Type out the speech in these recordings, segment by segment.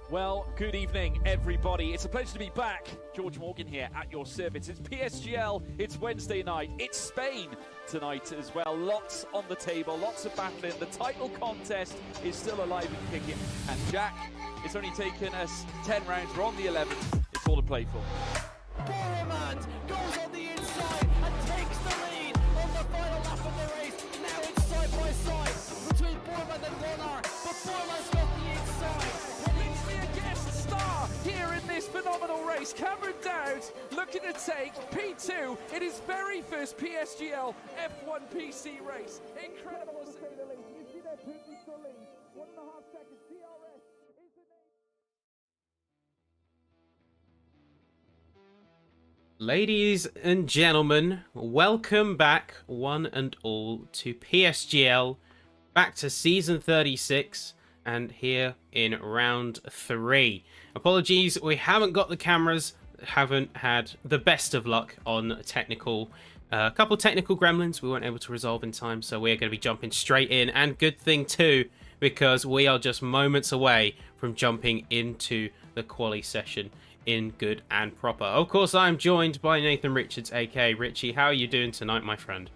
Well, good evening, everybody. It's a pleasure to be back. George Morgan here at your service. It's PSGL, it's Wednesday night, it's Spain tonight as well. Lots on the table, lots of battling. The title contest is still alive and kicking. And Jack, it's only taken us 10 rounds. We're on the 11th. It's all to play for. Boromant goes on the inside and takes the lead on the final lap of the race. Now it's side by side between Boromant and Warner, but Boromant's got the inside. A guest star here in this phenomenal race. Cameron Dowd looking to take P2 in his very first PSGL F1 PC race. Incredible to say the least. You see that Putin still lead. 1.5 seconds. DRS is the name. Ladies and gentlemen, welcome back one and all to PSGL, back to season 36. And here in round 3. Apologies, we haven't got the cameras, haven't had the best of luck on technical, a couple technical gremlins we weren't able to resolve in time, so we're going to be jumping straight in. And good thing too, because we are just moments away from jumping into the quali session in good and proper. Of course, I'm joined by Nathan Richards, aka Richie. How are you doing tonight, my friend?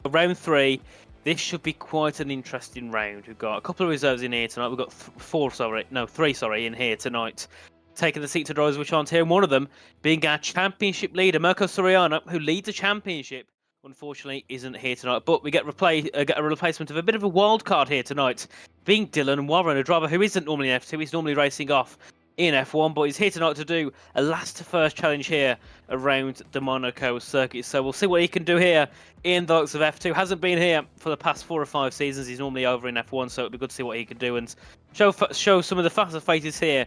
Round 3, this should be quite an interesting round. We've got a couple of reserves in here tonight. We've got three in here tonight. Taking the seat to drivers which aren't here, and one of them being our championship leader, Mirko Soriano, who leads the championship. Unfortunately, isn't here tonight, but we get a replacement of a bit of a wild card here tonight, being Dylan Warren, a driver who isn't normally in F2. He's normally racing off in F1, but he's here tonight to do a last to first challenge here around the Monaco circuit. So we'll see what he can do here in the likes of F2. Hasn't been here for the past 4 or 5 seasons. He's normally over in F1, so it'll be good to see what he can do and show some of the faster faces here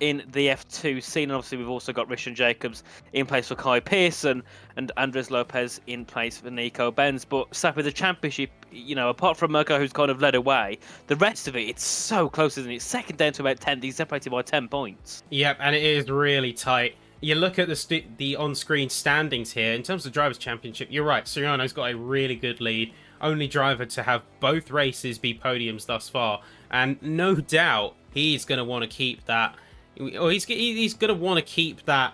in the F2 scene. And obviously we've also got Richard Jacobs in place for Kai Pearson and Andres Lopez in place for Nico Benz. But sat with the championship, you know, apart from Mirko, who's kind of led away, the rest of it, it's so close, isn't it? Second down to about 10, he's separated by 10 points. Yep, and it is really tight. You look at the on-screen standings here, in terms of Drivers' Championship, you're right, Soriano's got a really good lead. Only driver to have both races be podiums thus far. And no doubt, he's going to want to keep that, or he's going to want to keep that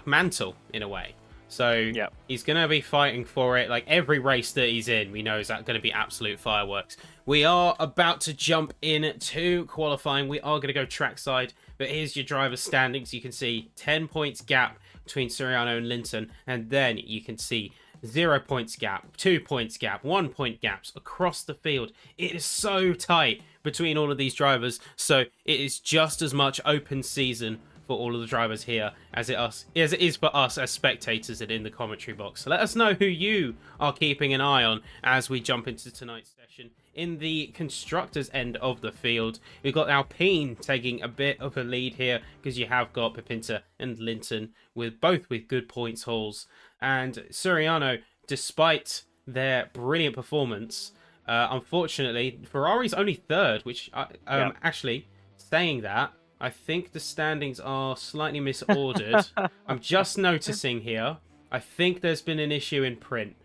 mantle, in a way. So yep, he's going to be fighting for it. Like every race that he's in, we know is going to be absolute fireworks. We are about to jump into qualifying. We are going to go trackside. But here's your driver's standings. You can see 10 points gap between Soriano and Linton. And then you can see 0 points gap, 2 points gap, 1 point gaps across the field. It is so tight between all of these drivers. So it is just as much open season for all of the drivers here as it is for us as spectators and in the commentary box. So let us know who you are keeping an eye on as we jump into tonight's session. In the constructors end of the field, we've got Alpine taking a bit of a lead here because you have got Pepinta and Linton with both with good points hauls. And Soriano, despite their brilliant performance, unfortunately, Ferrari's only third, which actually, saying that, I think the standings are slightly misordered. I'm just noticing here, I think there's been an issue in print.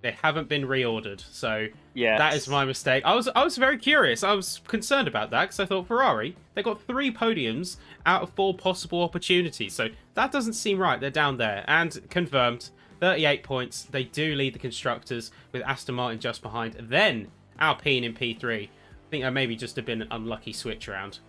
They haven't been reordered, so yes, that is my mistake. I was very curious. I was concerned about that because I thought Ferrari, they got 3 podiums out of 4 possible opportunities, so that doesn't seem right. They're down there, and confirmed, 38 points. They do lead the constructors with Aston Martin just behind. Then Alpine in P3. I think that maybe just have been an unlucky switch around.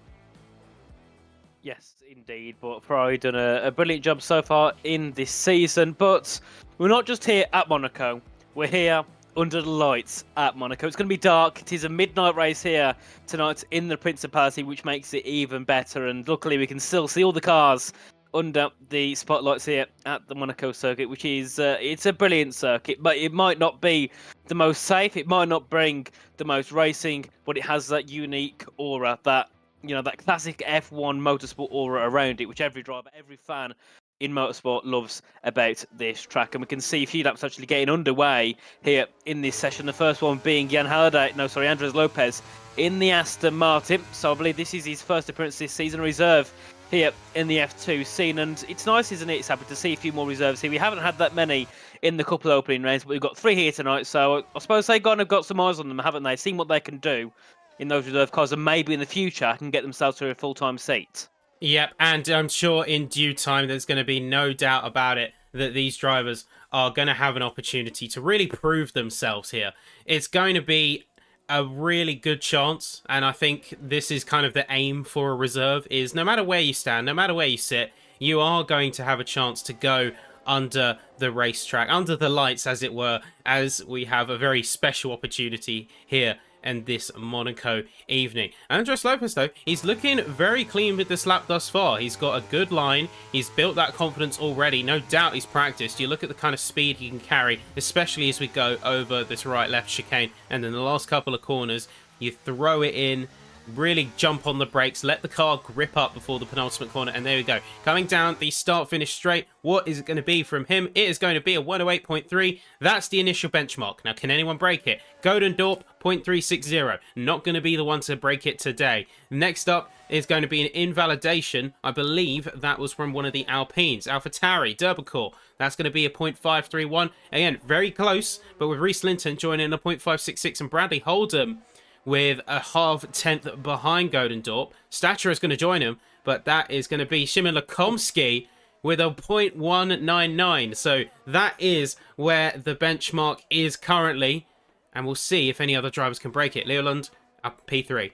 Yes, indeed. But Ferrari done a brilliant job so far in this season. But we're not just here at Monaco. We're here under the lights at Monaco. It's going to be dark. It is a midnight race here tonight in the Principality, which makes it even better. And luckily, we can still see all the cars under the spotlights here at the Monaco circuit, which is it's a brilliant circuit, but it might not be the most safe. It might not bring the most racing, but it has that unique aura, that, you know, that classic F1 motorsport aura around it, which every driver, every fan in motorsport loves about this track. And we can see a few laps actually getting underway here in this session. The first one being Andres Lopez in the Aston Martin. So I believe this is his first appearance this season, reserve here in the F2 scene. And it's nice, isn't it? It's happy to see a few more reserves here. We haven't had that many in the couple of opening rounds, but we've got 3 here tonight. So I suppose they've kind of got some eyes on them, haven't they? Seen what they can do in those reserve cars, and maybe in the future can get themselves to a full-time seat. Yep, and I'm sure in due time there's going to be no doubt about it that these drivers are going to have an opportunity to really prove themselves here. It's going to be a really good chance, and I think this is kind of the aim for a reserve, is no matter where you stand, no matter where you sit, you are going to have a chance to go under the racetrack, under the lights as it were, as we have a very special opportunity here and this Monaco evening. Andres Lopez, though, he's looking very clean with this lap thus far. He's got a good line. He's built that confidence already. No doubt he's practiced. You look at the kind of speed he can carry, especially as we go over this right-left chicane. And in the last couple of corners, you throw it in, really jump on the brakes, let the car grip up before the penultimate corner, and there we go. Coming down the start-finish straight, what is it going to be from him? It is going to be a 108.3. That's the initial benchmark. Now, can anyone break it? Godendorp, 0.360. Not going to be the one to break it today. Next up is going to be an invalidation. I believe that was from one of the Alpines. AlphaTauri, Derbicourt. That's going to be a 0.531. Again, very close, but with Reese Linton joining in a 0.566 and Bradley Holdham with a half-tenth behind Godendorp. Stature is going to join him, but that is going to be Shimon Lakomsky with a 0.199. So that is where the benchmark is currently, and we'll see if any other drivers can break it. Leoland up P3.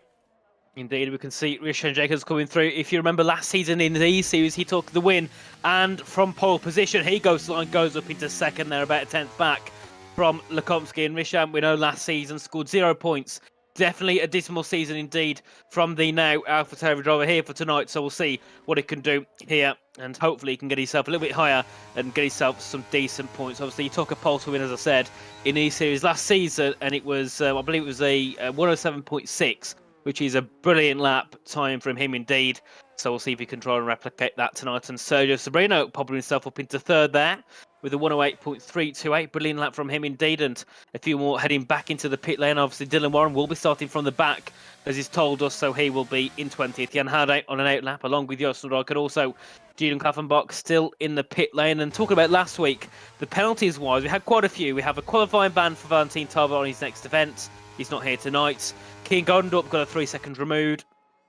Indeed, we can see Rishan Jacobs coming through. If you remember last season in the E-Series, he took the win, and from pole position, he goes up into second there, about a tenth back from Lakomsky. And Rishan, we know last season, scored 0 points. Definitely a dismal season indeed from the now AlphaTauri driver here for tonight. So we'll see what he can do here, and hopefully he can get himself a little bit higher and get himself some decent points. Obviously, he took a pole to win, as I said, in E-Series last season, and it was, I believe it was a 107.6, which is a brilliant lap time from him indeed. So we'll see if he can try and replicate that tonight. And Sergio Sobrino popping himself up into third there with a 108.328. Brilliant lap from him indeed. And a few more heading back into the pit lane. Obviously, Dylan Warren will be starting from the back, as he's told us, so he will be in 20th. Jan Harding on an out lap, along with Jos Nordijk, and also Julian Klaffenbach still in the pit lane. And talking about last week, the penalties-wise, we had quite a few. We have a qualifying ban for Valentin Talbot on his next event. He's not here tonight. Keane Godendorp got a 3 seconds removed.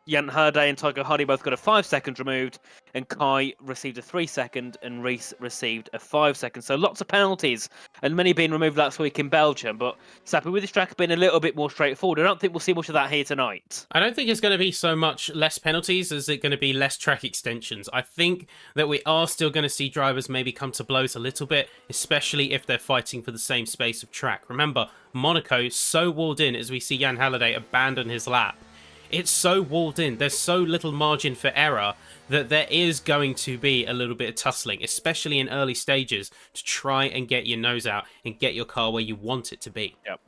Jan Herde and Tycho Hardy both got a 5 seconds removed, and Kai received a 3 second, and Reese received a 5 second. So lots of penalties, and many being removed last week in Belgium. But Sappy, with this track being a little bit more straightforward, I don't think we'll see much of that here tonight. I don't think it's going to be so much less penalties as it's going to be less track extensions. I think that we are still going to see drivers maybe come to blows a little bit, especially if they're fighting for the same space of track. Remember, Monaco is so walled in as we see Jan Halliday abandon his lap. It's so walled in, there's so little margin for error that there is going to be a little bit of tussling, especially in early stages, to try and get your nose out and get your car where you want it to be. Yep.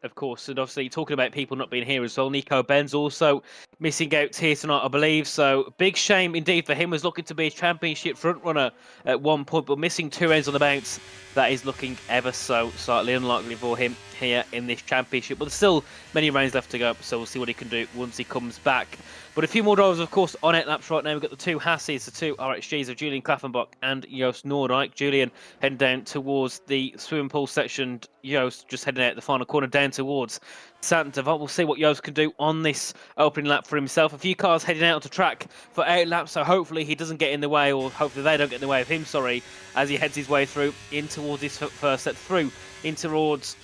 Of course, and obviously talking about people not being here as well, Nico Benz also missing out here tonight, I believe. So big shame indeed for him. Was looking to be a championship front runner at one point, but missing 2 ends on the bounce. That is looking ever so slightly unlikely for him here in this championship. But there's still many rounds left to go, so we'll see what he can do once he comes back. But a few more drivers, of course, on 8 laps right now. We've got the 2 Hasses, the 2 RXGs of Julian Klaffenbach and Jos Nordijk. Julian heading down towards the swimming pool section. Jos just heading out the final corner down towards Santa. We'll see what Jos can do on this opening lap for himself. A few cars heading out to track for 8 laps, so hopefully he doesn't get in the way, or hopefully they don't get in the way of him, sorry, as he heads his way through in towards his first set through in towards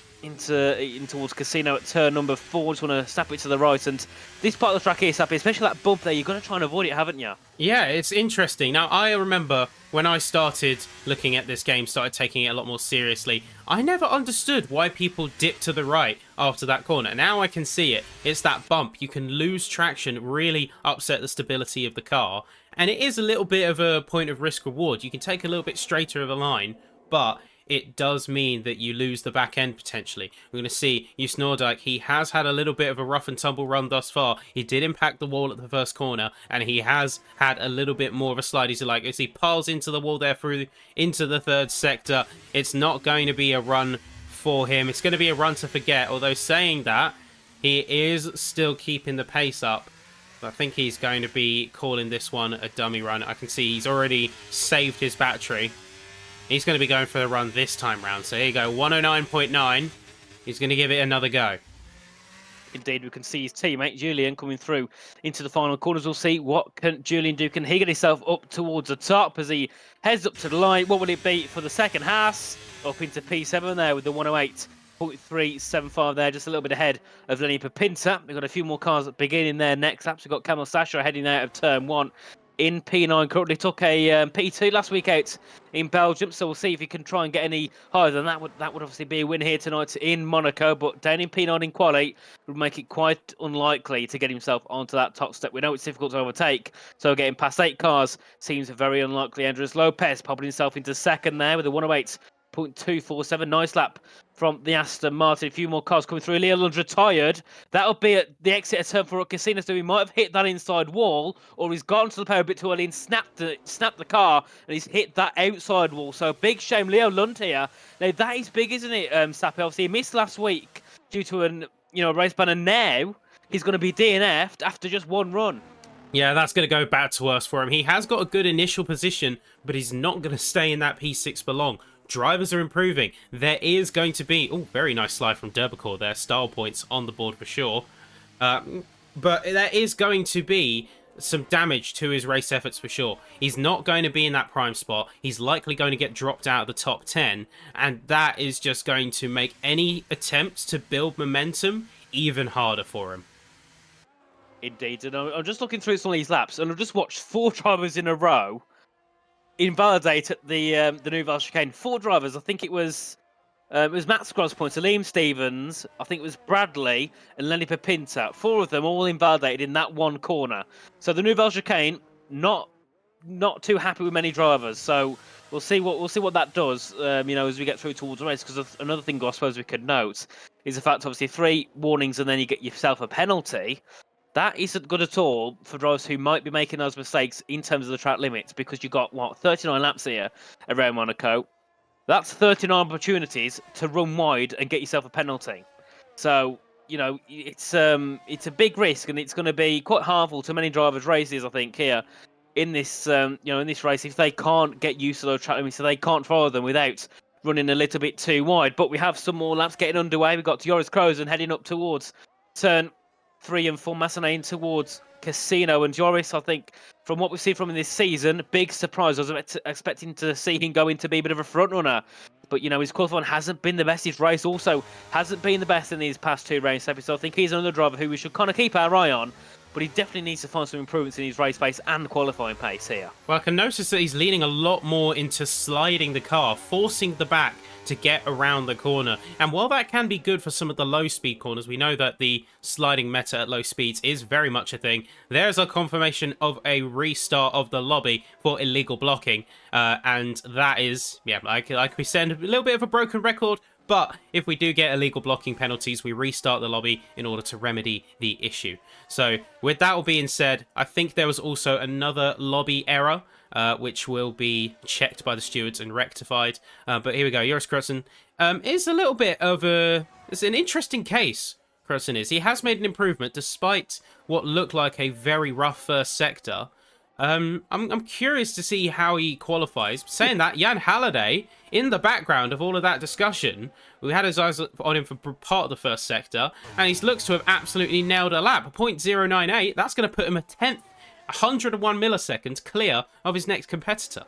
Casino at turn number 4. Just want to snap it to the right, and this part of the track here, Sappy, especially that bump there, you've got to try and avoid it, haven't you? Yeah, it's interesting. Now, I remember when I started looking at this game, started taking it a lot more seriously, I never understood why people dip to the right after that corner. Now I can see it. It's that bump. You can lose traction, really upset the stability of the car, and it is a little bit of a point of risk-reward. You can take a little bit straighter of a line, but it does mean that you lose the back end potentially. We're going to see Jos Nordijk. He has had a little bit of a rough and tumble run thus far. He did impact the wall at the first corner, and he has had a little bit more of a slide. He's like, as he piles into the wall there through into the third sector, it's not going to be a run for him. It's going to be a run to forget, although saying that, he is still keeping the pace up. I think he's going to be calling this one a dummy run. I can see he's already saved his battery. He's going to be going for the run this time round. So here you go, 109.9. He's going to give it another go. Indeed, we can see his teammate Julian coming through into the final corners. We'll see what can Julian do. Can he get himself up towards the top as he heads up to the line? What will it be for the second half? Up into P7 there with the 108.375 there, just a little bit ahead of Lenny Papinta. We've got a few more cars beginning there next laps. We've got Camel Sasha heading out of turn 1 in P9. Currently took a P2 last week out in Belgium, so we'll see if he can try and get any higher than that. Would obviously be a win here tonight in Monaco, but down in P9 in quali would make it quite unlikely to get himself onto that top step. We know it's difficult to overtake, so getting past 8 cars seems very unlikely. Andres Lopez popping himself into second there with a 108.247. Nice lap from the Aston Martin. A few more cars coming through. Leland's retired. That'll be at the exit of turn 4 at Casino, so he might have hit that inside wall, or he's gone to the power a bit too early and snapped the car, and he's hit that outside wall. So big shame, Leo Lund here. Now that is big, isn't it, Sappy? Obviously he missed last week due to a race ban, and now he's going to be DNF'd after just one run. Yeah, that's going to go bad to worse for him. He has got a good initial position, but he's not going to stay in that P6 for long. Drivers are improving. There is going to be... Oh, very nice slide from Derbacore there. Style points on the board for sure. But there is going to be some damage to his race efforts for sure. He's not going to be in that prime spot. He's likely going to get dropped out of the top 10. And that is just going to make any attempts to build momentum even harder for him. Indeed. And I'm just looking through some of these laps, and I've just watched 4 drivers in a row invalidate at the Nouvelle Chicane. 4 drivers. I think it was Matt Scrobb's points, Liam Stevens, I think it was Bradley and Lenny Papinta. 4 of them all invalidated in that one corner. So the Nouvelle Chicane not too happy with many drivers. So we'll see what that does. As we get through towards the race. Because another thing I suppose we could note is the fact, obviously, 3 warnings and then you get yourself a penalty. That isn't good at all for drivers who might be making those mistakes in terms of the track limits, because you've got, 39 laps here around Monaco. That's 39 opportunities to run wide and get yourself a penalty. So, it's a big risk, and it's going to be quite harmful to many drivers' races, I think, here in this, in this race, if they can't get used to those track limits, so they can't follow them without running a little bit too wide. But we have some more laps getting underway. We've got Joris Krozen heading up towards turn 3 and 4, Massenain towards Casino. And Joris, I think, from what we've seen from him this season, big surprise. I was expecting to see him going to be a bit of a front runner, but his qualifying hasn't been the best. His race also hasn't been the best in these past 2 races. So I think he's another driver who we should kind of keep our eye on, but he definitely needs to find some improvements in his race pace and qualifying pace here. Well, I can notice that he's leaning a lot more into sliding the car, forcing the back to get around the corner. And while that can be good for some of the low speed corners, we know that the sliding meta at low speeds is very much a thing. There's a confirmation of a restart of the lobby for illegal blocking. And that is, like we said, a little bit of a broken record. But if we do get illegal blocking penalties, we restart the lobby in order to remedy the issue. So with that all being said, I think there was also another lobby error, which will be checked by the stewards and rectified. But here we go. Joris Krozen is a little bit of it's an interesting case, Krozen is. He has made an improvement despite what looked like a very rough first sector. I'm curious to see how he qualifies. Saying that, Jan Halliday, in the background of all of that discussion, we had his eyes on him for part of the first sector, and he looks to have absolutely nailed a lap. 0.098, that's going to put him a 10th, 101 milliseconds clear of his next competitor.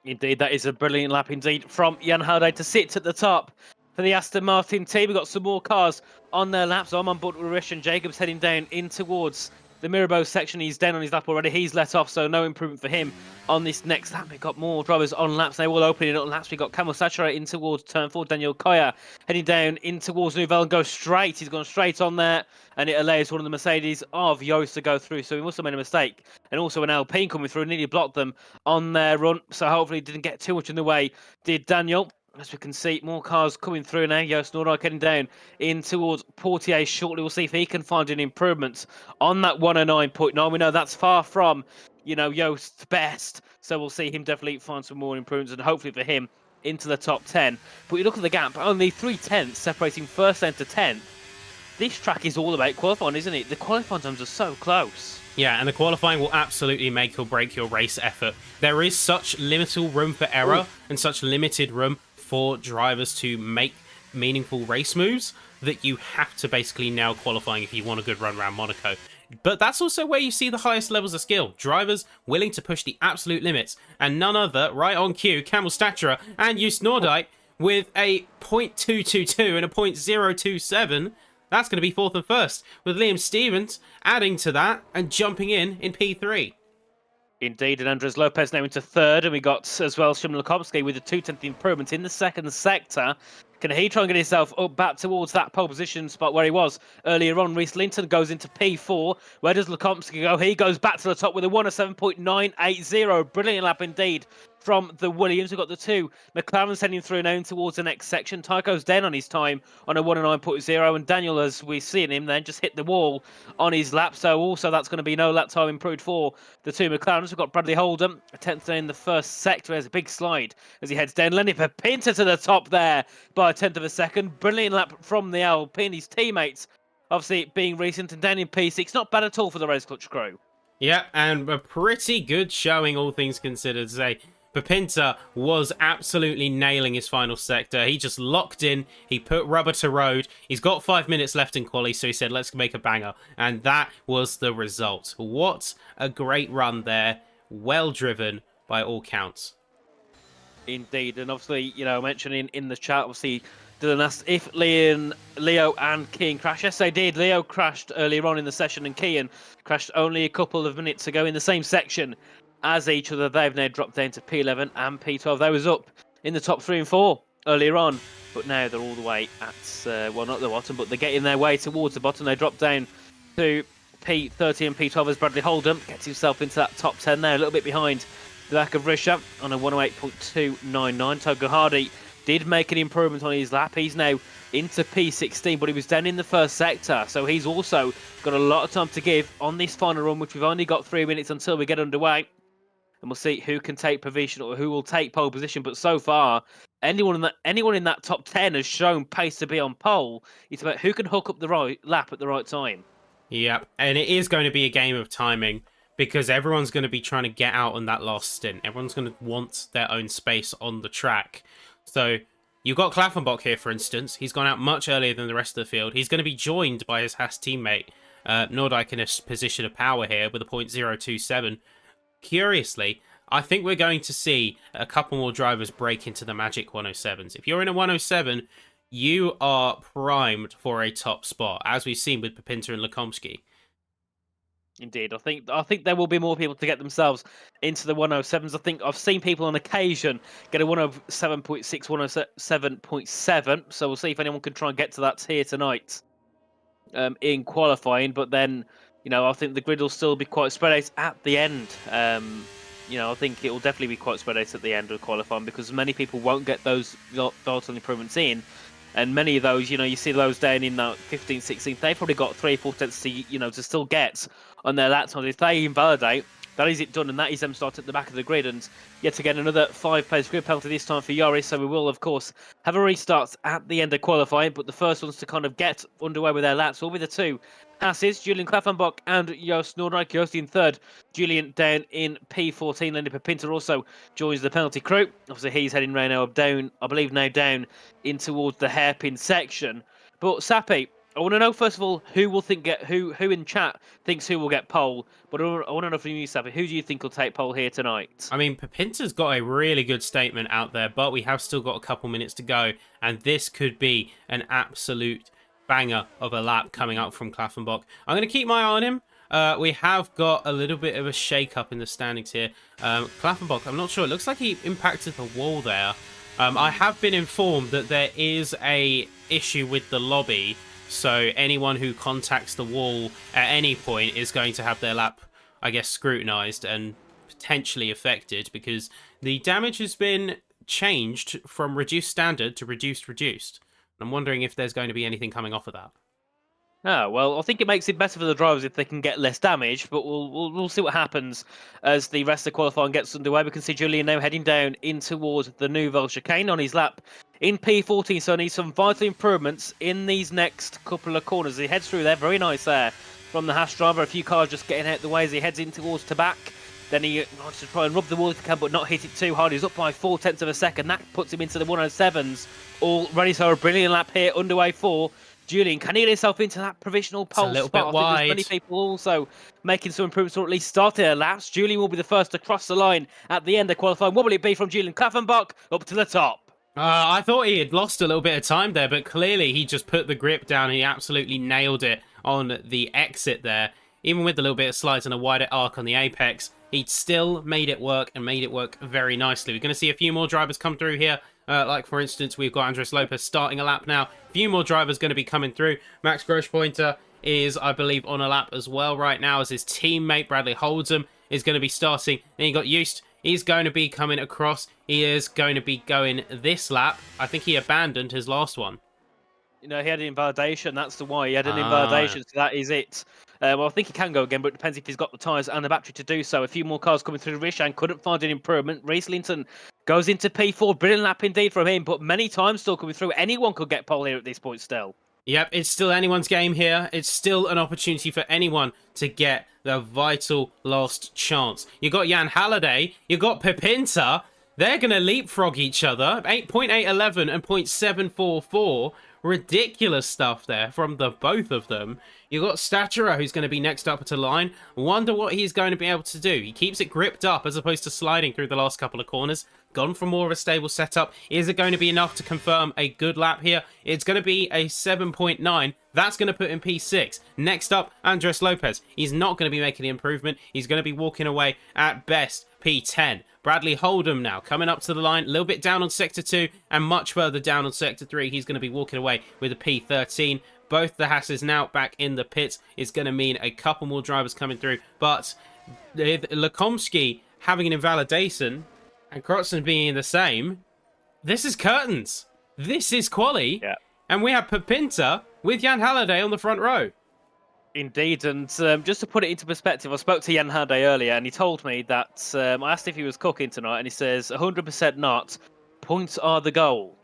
Indeed, that is a brilliant lap indeed from Jan Halliday to sit at the top for the Aston Martin team. We've got some more cars on their laps. I'm on board with Rish and Jacobs heading down in towards the Mirabeau section. He's down on his lap already. He's let off, so no improvement for him on this next lap. We've got more drivers on laps. They all opening up laps. We've got Camel Saturate in towards turn 4. Daniel Koya heading down in towards Nouvelle and goes straight. He's gone straight on there, and it allows one of the Mercedes of Yost to go through. So he must have made a mistake. And also an Alpine coming through and nearly blocked them on their run. So hopefully didn't get too much in the way, did Daniel. As we can see, more cars coming through now. Joost Noordijk heading down in towards Portier shortly. We'll see if he can find an improvement on that 109.9. We know that's far from, Joost's best. So we'll see him definitely find some more improvements, and hopefully for him into the top 10. But you look at the gap, only 3/10 separating first lane to 10th. this track is all about qualifying, isn't it? The qualifying times are so close. Yeah, and the qualifying will absolutely make or break your race effort. There is such limited room for error and such limited room for drivers to make meaningful race moves that you have to basically nail qualifying if you want a good run around Monaco. But that's also where you see the highest levels of skill. Drivers willing to push the absolute limits. And none other, right on cue, Camel Staturer and Joost Noordijk with a .222 and a .027. That's going to be fourth and first, with Liam Stevens adding to that and jumping in P3. Indeed, and Andres Lopez now into third, and we got as well Szymon Lakowski with a 2/10 improvement in the second sector. Can he try and get himself up back towards that pole position spot where he was earlier on? Reese Linton goes into P4. Where does Lakowski go? He goes back to the top with a 107.980. Brilliant lap indeed from the Williams. We've got the two McLarens heading through now towards the next section. Tycho's down on his time on a 109.0, and Daniel, as we've seen him then, just hit the wall on his lap. So also that's going to be no lap time improved for the two McLarens. We've got Bradley Holden, a 10th down in the first sector. There's a big slide as he heads down. Lenny Pinter to the top there by a 10th of a second. Brilliant lap from the Alpine. His teammates, obviously being recent, and down in P6. Not bad at all for the Race Clutch crew. Yeah, and a pretty good showing, all things considered. Say, Pinter was absolutely nailing his final sector. He just locked in. He put rubber to road. He's got 5 minutes left in quali, so he said, let's make a banger. And that was the result. What a great run there. Well driven by all counts. Indeed, and obviously, you know, mentioning in the chat, obviously, Dylan asked if Leo and Kean crashed. Yes, they did. Leo crashed earlier on in the session, and Kean crashed only a couple of minutes ago in the same section as each other. They've now dropped down to P11 and P12. They was up in the top 3 and 4 earlier on, but now they're all the way at, well, not the bottom, but they're getting their way towards the bottom. They drop down to P30 and P12 as Bradley Holden gets himself into that top 10 there, a little bit behind the back of Risha on a 108.299. Togo Hardy did make an improvement on his lap. He's now into P16, but he was down in the first sector, so he's also got a lot of time to give on this final run, which we've only got 3 minutes until we get underway. And we'll see who can take position or who will take pole position. But so far, anyone in that top 10 has shown pace to be on pole. It's about who can hook up the right lap at the right time. Yeah, and it is going to be a game of timing, because everyone's going to be trying to get out on that last stint. Everyone's going to want their own space on the track. So you've got Klaffenbach here, for instance. He's gone out much earlier than the rest of the field. He's going to be joined by his Haas teammate, Noordijk, in a position of power here with a .027. Curiously, I think we're going to see a couple more drivers break into the magic 107s. If you're in a 107, you are primed for a top spot, as we've seen with Pinter and Lakomsky. Indeed, I think there will be more people to get themselves into the 107s. I think I've seen people on occasion get a 107.6, 107.7. So we'll see if anyone can try and get to that here tonight in qualifying. But then, you know, I think the grid will still be quite spread out at the end. You know, I think it will definitely be quite spread out at the end of qualifying, because many people won't get those volatile improvements in. And many of those, you know, you see those down in that 15th, 16th, they've probably got 3-4 tenths to, you know, to still get on their lap times. If they invalidate, that is it done, and that is them start at the back of the grid. And yet again, another 5-place grid penalty this time for Joris. So we will, of course, have a restart at the end of qualifying. But the first ones to kind of get underway with their laps will be the two Hasses, Julian Klaffenbach and Joost Noordijk. Joost in third, Julian down in P14. Lenny Pinter also joins the penalty crew. Obviously, he's heading right now down, I believe now down in towards the hairpin section. But Sappy, I want to know first of all who in chat thinks who will get pole. But I want to know from you, Sappy, who do you think will take pole here tonight? I mean, Pinter's got a really good statement out there, but we have still got a couple minutes to go, and this could be an absolute banger of a lap coming up from Klaffenbach. I'm going to keep my eye on him. We have got a little bit of a shake-up in the standings here. Klaffenbach, I'm not sure. It looks like he impacted the wall there. I have been informed that there is a issue with the lobby, so anyone who contacts the wall at any point is going to have their lap, I guess, scrutinised and potentially affected, because the damage has been changed from reduced standard to reduced. I'm wondering if there's going to be anything coming off of that. Oh, well, I think it makes it better for the drivers if they can get less damage, but we'll see what happens as the rest of qualifying gets underway. We can see Julian now heading down in towards the Nouvelle chicane on his lap. in P14, so needs some vital improvements in these next couple of corners. He heads through there, very nice there from the Haas driver. A few cars just getting out the way as he heads in towards Tabak. Then he wants to try and rub the wall if he can, but not hit it too hard. He's up by 0.4 of a second. That puts him into the 107s already. So a brilliant lap here, underway for Julian. Can he get himself into that provisional pole a little spot? bit I think wide. there's many people also making some improvements, or at least starting their laps. Julian will be the first to cross the line at the end of qualifying. What will it be from Julian Klaffenbach up to the top? I thought he had lost a little bit of time there, but clearly he just put the grip down and he absolutely nailed it on the exit there. Even with a little bit of slides and a wider arc on the apex, he still made it work and made it work very nicely. We're going to see a few more drivers come through here. Like, for instance, we've got Andres Lopez starting a lap now. A few more drivers going to be coming through. Max Grosspointer is, I believe, on a lap as well right now, as his teammate Bradley Holdham is going to be starting. Then you got Eust. He's going to be coming across. He is going to be going this lap. I think he abandoned his last one. You know, he had an invalidation. That's the why. He had an invalidation, so that is it. Well, I think he can go again, but it depends if he's got the tyres and the battery to do so. A few more cars coming through. Rishan couldn't find an improvement. Reese Linton goes into P4. Brilliant lap indeed from him, but many times still coming through. Anyone could get pole here at this point still. Yep, it's still anyone's game here. It's still an opportunity for anyone to get the vital last chance. You got Jan Halliday, you got Pipinta. They're going to leapfrog each other. 8.811 and 0.744. Ridiculous stuff there from the both of them. You got Staturer, who's going to be next up to line. Wonder what he's going to be able to do. He keeps it gripped up as opposed to sliding through the last couple of corners. Gone for more of a stable setup. Is it going to be enough to confirm a good lap here? It's going to be a 7.9. That's going to put him P6. Next up, Andres Lopez. He's not going to be making the improvement. He's going to be walking away at best P10. Bradley Holdham now coming up to the line, a little bit down on Sector 2 and much further down on Sector 3. He's going to be walking away with a P13. Both the Hasses now back in the pits is going to mean a couple more drivers coming through. But with Lekomsky having an invalidation and Krotzen being the same, this is curtains. This is quali. Yeah. And we have Pipinta with Jan Halliday on the front row. Indeed, and just to put it into perspective, I spoke to Jan Halliday earlier, and he told me that I asked if he was cooking tonight, and he says 100% not. Points are the goal.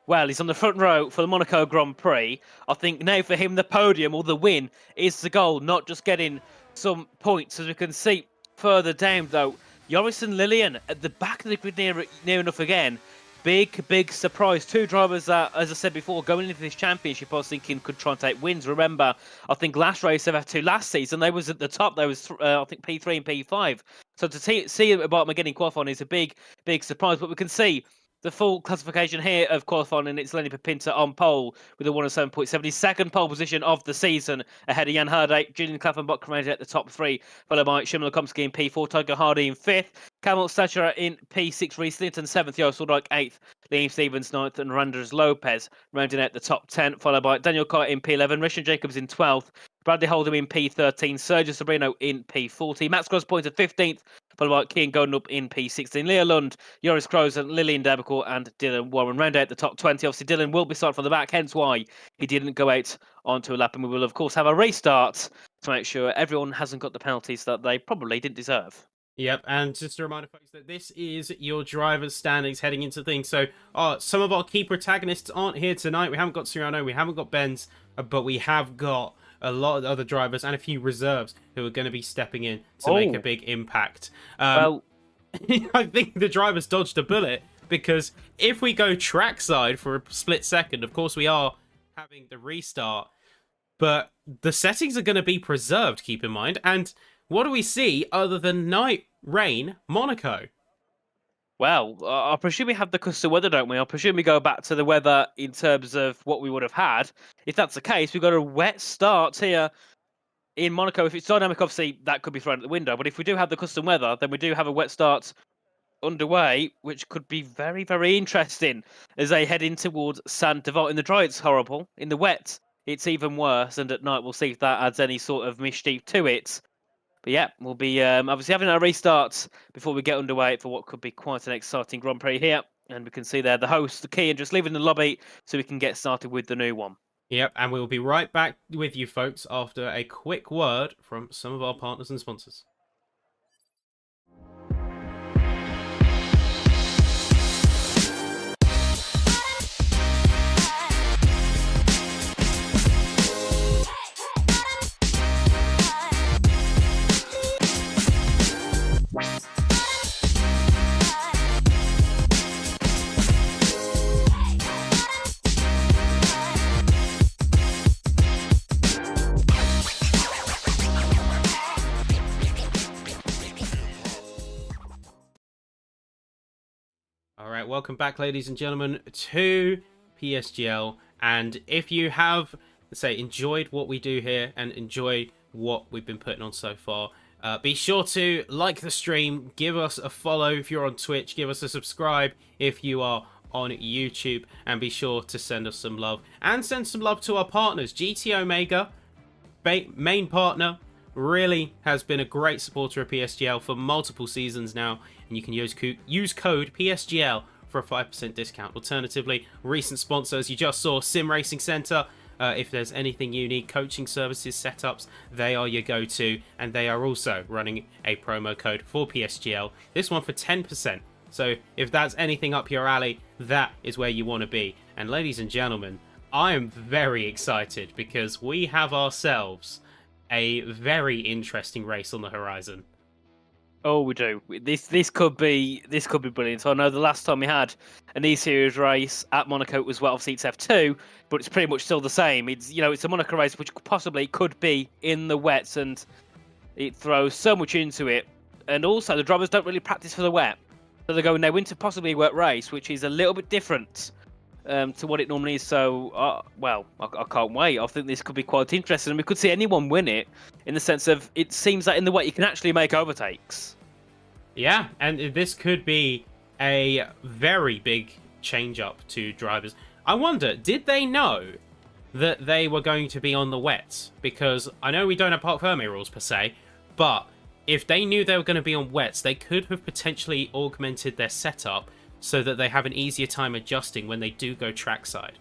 Well, he's on the front row for the Monaco Grand Prix. I think now for him, the podium or the win is the goal, not just getting some points. As we can see further down, though, Joris and Lillian at the back of the grid near enough again. Big surprise. Two drivers that, as I said before, going into this championship, I was thinking could try and take wins. Remember, I think last race, F2 last season, they was at the top. They was, I think, P3 and P5. So to see at the bottom again in qualifying is a big surprise. But we can see the full classification here of qualifying, and it's Lenny Pipinta on pole with a 107.7. His second pole position of the season ahead of Jan Halliday. Julian Klaffenbach remains at the top three, followed by Shimon Lekomsky in P4, Tiger Hardy in 5th, Kamil Stachura in P6, Reese Linton 7th, Jost Ulrich 8th, Liam Stevens 9th, and Randers Lopez rounding out the top 10, followed by Daniel Carter in P11, Richard Jacobs in 12th, Bradley Holdham in P13, Sergio Sobrino in P14, Max Grosspointer 15th, followed by Kian Goldenup in P16, Leo Lund, Joris Kroos, and Lillian Debacle and Dylan Warren round out the top 20. Obviously, Dylan will be starting from the back, hence why he didn't go out onto a lap, and we will, of course, have a restart to make sure everyone hasn't got the penalties that they probably didn't deserve. Yep, and just a reminder, folks, that this is your driver's standings heading into things. So, some of our key protagonists aren't here tonight. We haven't got Siriano, we haven't got Benz, but we have got a lot of other drivers and a few reserves who are going to be stepping in to make a big impact. Well, I think the drivers dodged a bullet, because if we go trackside for a split second, of course we are having the restart, but the settings are going to be preserved, keep in mind, and what do we see other than night, rain, Monaco? Well, I presume we have the custom weather, don't we? I presume we go back to the weather in terms of what we would have had. If that's the case, we've got a wet start here in Monaco. If it's dynamic, obviously, that could be thrown out the window. But if we do have the custom weather, then we do have a wet start underway, which could be very, very interesting as they head in towards Saint Devote. In the dry, it's horrible. In the wet, it's even worse. And at night, we'll see if that adds any sort of mischief to it. But yeah, we'll be obviously having a restart before we get underway for what could be quite an exciting Grand Prix here. And we can see there the host, the key, and just leaving the lobby so we can get started with the new one. Yep, and we'll be right back with you folks after a quick word from some of our partners and sponsors. All right, welcome back, ladies and gentlemen, to PSGL. And if you have, say, enjoyed what we do here and enjoy what we've been putting on so far, be sure to like the stream, give us a follow if you're on Twitch, give us a subscribe if you are on YouTube, and be sure to send us some love. And send some love to our partners. GT Omega, main partner, really has been a great supporter of PSGL for multiple seasons now, and you can use code PSGL for a 5% discount. Alternatively, recent sponsors, you just saw Sim Racing Centre. If there's anything you need, coaching services, setups, they are your go-to, and they are also running a promo code for PSGL, this one for 10%. So if that's anything up your alley, that is where you want to be. And ladies and gentlemen, I am very excited because we have ourselves a very interesting race on the horizon. Oh, we do. This could be brilliant. So I know the last time we had an E-Series race at Monaco, it was, well, obviously it's F2, but it's pretty much still the same. It's, you know, it's a Monaco race which possibly could be in the wets, and it throws so much into it. And also the drivers don't really practice for the wet, so they're going now into possibly a wet race, which is a little bit different to what it normally is. So, well, I can't wait. I think this could be quite interesting, and we could see anyone win it, in the sense of it seems that in the wet you can actually make overtakes. Yeah, and this could be a very big change up to drivers. I wonder, did they know that they were going to be on the wets? Because I know we don't have Parc Fermé rules per se, but if they knew they were going to be on wets, they could have potentially augmented their setup so that they have an easier time adjusting when they do go trackside.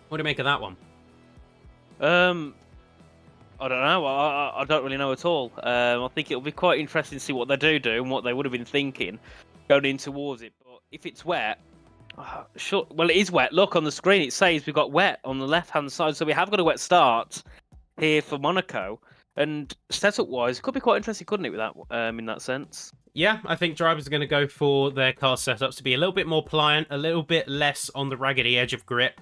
What do you make of that one? I don't know. I don't really know at all. I think it'll be quite interesting to see what they do and what they would have been thinking going in towards it. But if it's wet, sure. Well, it is wet. Look on the screen; it says we've got wet on the left-hand side, so we have got a wet start here for Monaco. And setup-wise, it could be quite interesting, couldn't it? With that, in that sense. Yeah, I think drivers are going to go for their car setups to be a little bit more pliant, a little bit less on the raggedy edge of grip,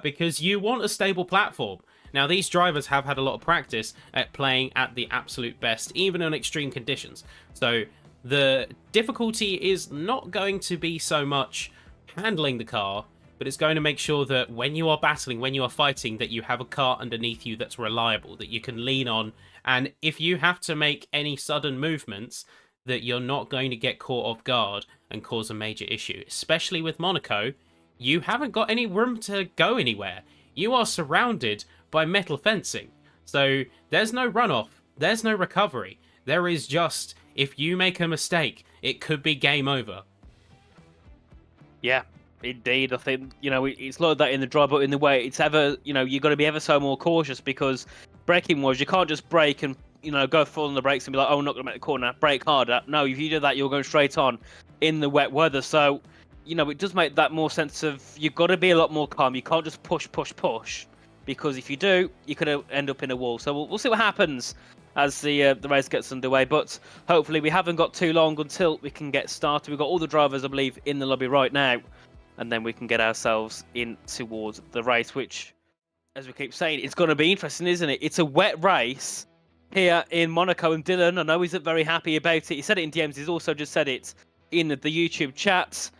because you want a stable platform. Now, these drivers have had a lot of practice at playing at the absolute best, even in extreme conditions. So the difficulty is not going to be so much handling the car, but it's going to make sure that when you are battling, when you are fighting, that you have a car underneath you that's reliable, that you can lean on. And if you have to make any sudden movements, that you're not going to get caught off guard and cause a major issue. Especially with Monaco, you haven't got any room to go anywhere. You are surrounded by metal fencing. So there's no runoff, there's no recovery. There is just, if you make a mistake, it could be game over. Yeah, indeed. I think, you know, it's like that in the drive, but in the way it's ever, you know, you've got to be ever so more cautious, because braking wise, you can't just brake and, you know, go full on the brakes and be like, oh, I'm not going to make the corner, brake harder. No, if you do that, you're going straight on in the wet weather. So, you know, it does make that more sense of, you've got to be a lot more calm. You can't just push, because if you do, you could end up in a wall. So we'll see what happens as the race gets underway. But hopefully we haven't got too long until we can get started. We've got all the drivers, I believe, in the lobby right now, and then we can get ourselves in towards the race, which, as we keep saying, it's going to be interesting, isn't it? It's a wet race here in Monaco, and Dylan, I know, isn't very happy about it. He said it in DMs. He's also just said it in the YouTube chat.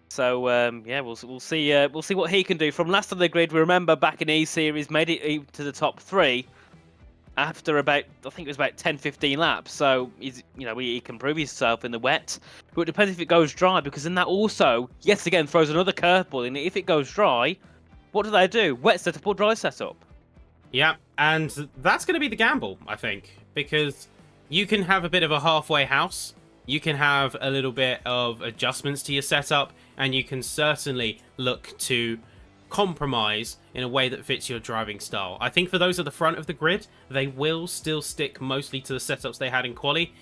So yeah, we'll see what he can do. From last on the grid, we remember back in E-Series, made it to the top 3 after about, I think it was about 10-15 laps. So he's, you know, he can prove himself in the wet, but it depends if it goes dry, because then that also yet again throws another curveball in. If it goes dry, what do? Wet setup or dry setup? Yeah, and that's going to be the gamble, I think, because you can have a bit of a halfway house. You can have a little bit of adjustments to your setup, and you can certainly look to compromise in a way that fits your driving style. I think for those at the front of the grid, they will still stick mostly to the setups they had in quali,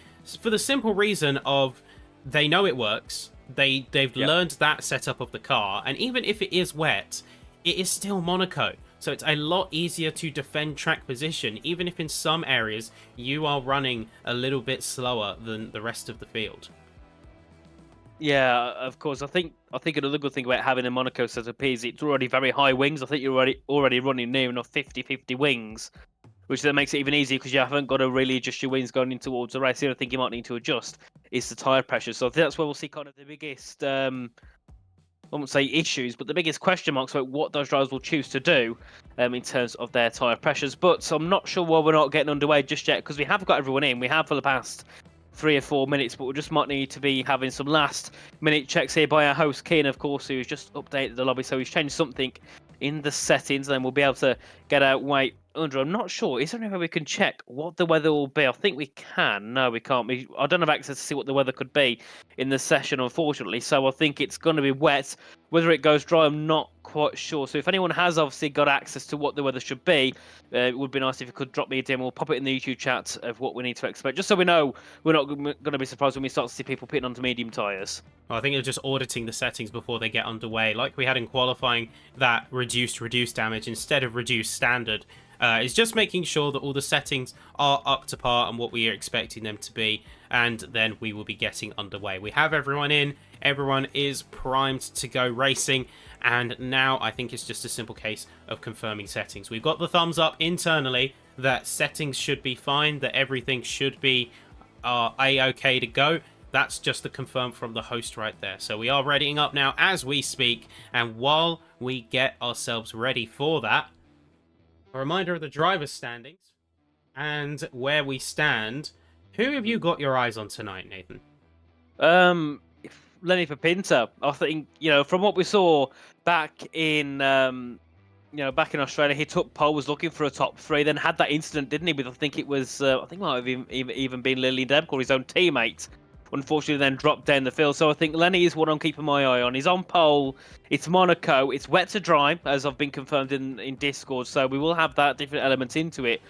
for the simple reason of they know it works. They've learned that setup of the car, and even if it is wet, it is still Monaco. So it's a lot easier to defend track position, even if in some areas you are running a little bit slower than the rest of the field. Yeah, of course. I think another good thing about having a Monaco setup is it's already very high wings. I think you're already running near enough 50-50 wings, which then makes it even easier because you haven't got to really adjust your wings going in towards the race. The other thing you might need to adjust is the tyre pressure. So I think that's where we'll see kind of the biggest won't say issues, but the biggest question marks about what those drivers will choose to do in terms of their tyre pressures. But I'm not sure why we're not getting underway just yet, because we have got everyone in. We have for the past 3 or 4 minutes, but we just might need to be having some last minute checks here by our host Keen, of course, who's just updated the lobby, so he's changed something in the settings, and then we'll be able to get our way under. I'm not sure. Is there any way we can check what the weather will be? I think we can. No, we can't. I don't have access to see what the weather could be in the session, unfortunately. So I think it's going to be wet. Whether it goes dry, I'm not quite sure. So if anyone has obviously got access to what the weather should be, it would be nice if you could drop me a dim. We'll pop it in the YouTube chat of what we need to expect, just so we know we're not going to be surprised when we start to see people pitting onto medium tyres. Well, I think they're just auditing the settings before they get underway. Like we had in qualifying, that reduced damage instead of reduced standard. Is just making sure that all the settings are up to par and what we are expecting them to be, and then we will be getting underway. We have everyone in, everyone is primed to go racing, and now I think it's just a simple case of confirming settings. We've got the thumbs up internally that settings should be fine, that everything should be a-okay to go. That's just the confirm from the host right there. So we are readying up now as we speak, and while we get ourselves ready for that, a reminder of the driver's standings and where we stand. Who have you got your eyes on tonight, Nathan? Lenny Papinta. I think, from what we saw back in, back in Australia, he took pole, was looking for a top 3, then had that incident, didn't he? With I think it might have even been Lillian Demko, his own teammate. Unfortunately, then dropped down the field. So I think Lenny is what I'm keeping my eye on. He's on pole. It's Monaco. It's wet to dry, as I've been confirmed in Discord. So we will have that different element into it.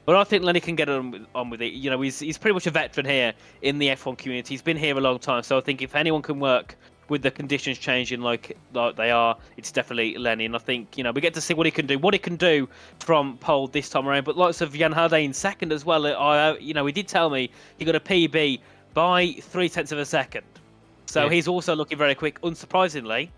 But I think Lenny can get on with it. He's pretty much a veteran here in the F1 community. He's been here a long time. So I think if anyone can work with the conditions changing like they are, it's definitely Lenny. And I think, we get to see what he can do from pole this time around. But lots of Jan Halliday in second as well. He did tell me he got a PB by 0.3 of a second. So yeah, he's also looking very quick. Unsurprisingly,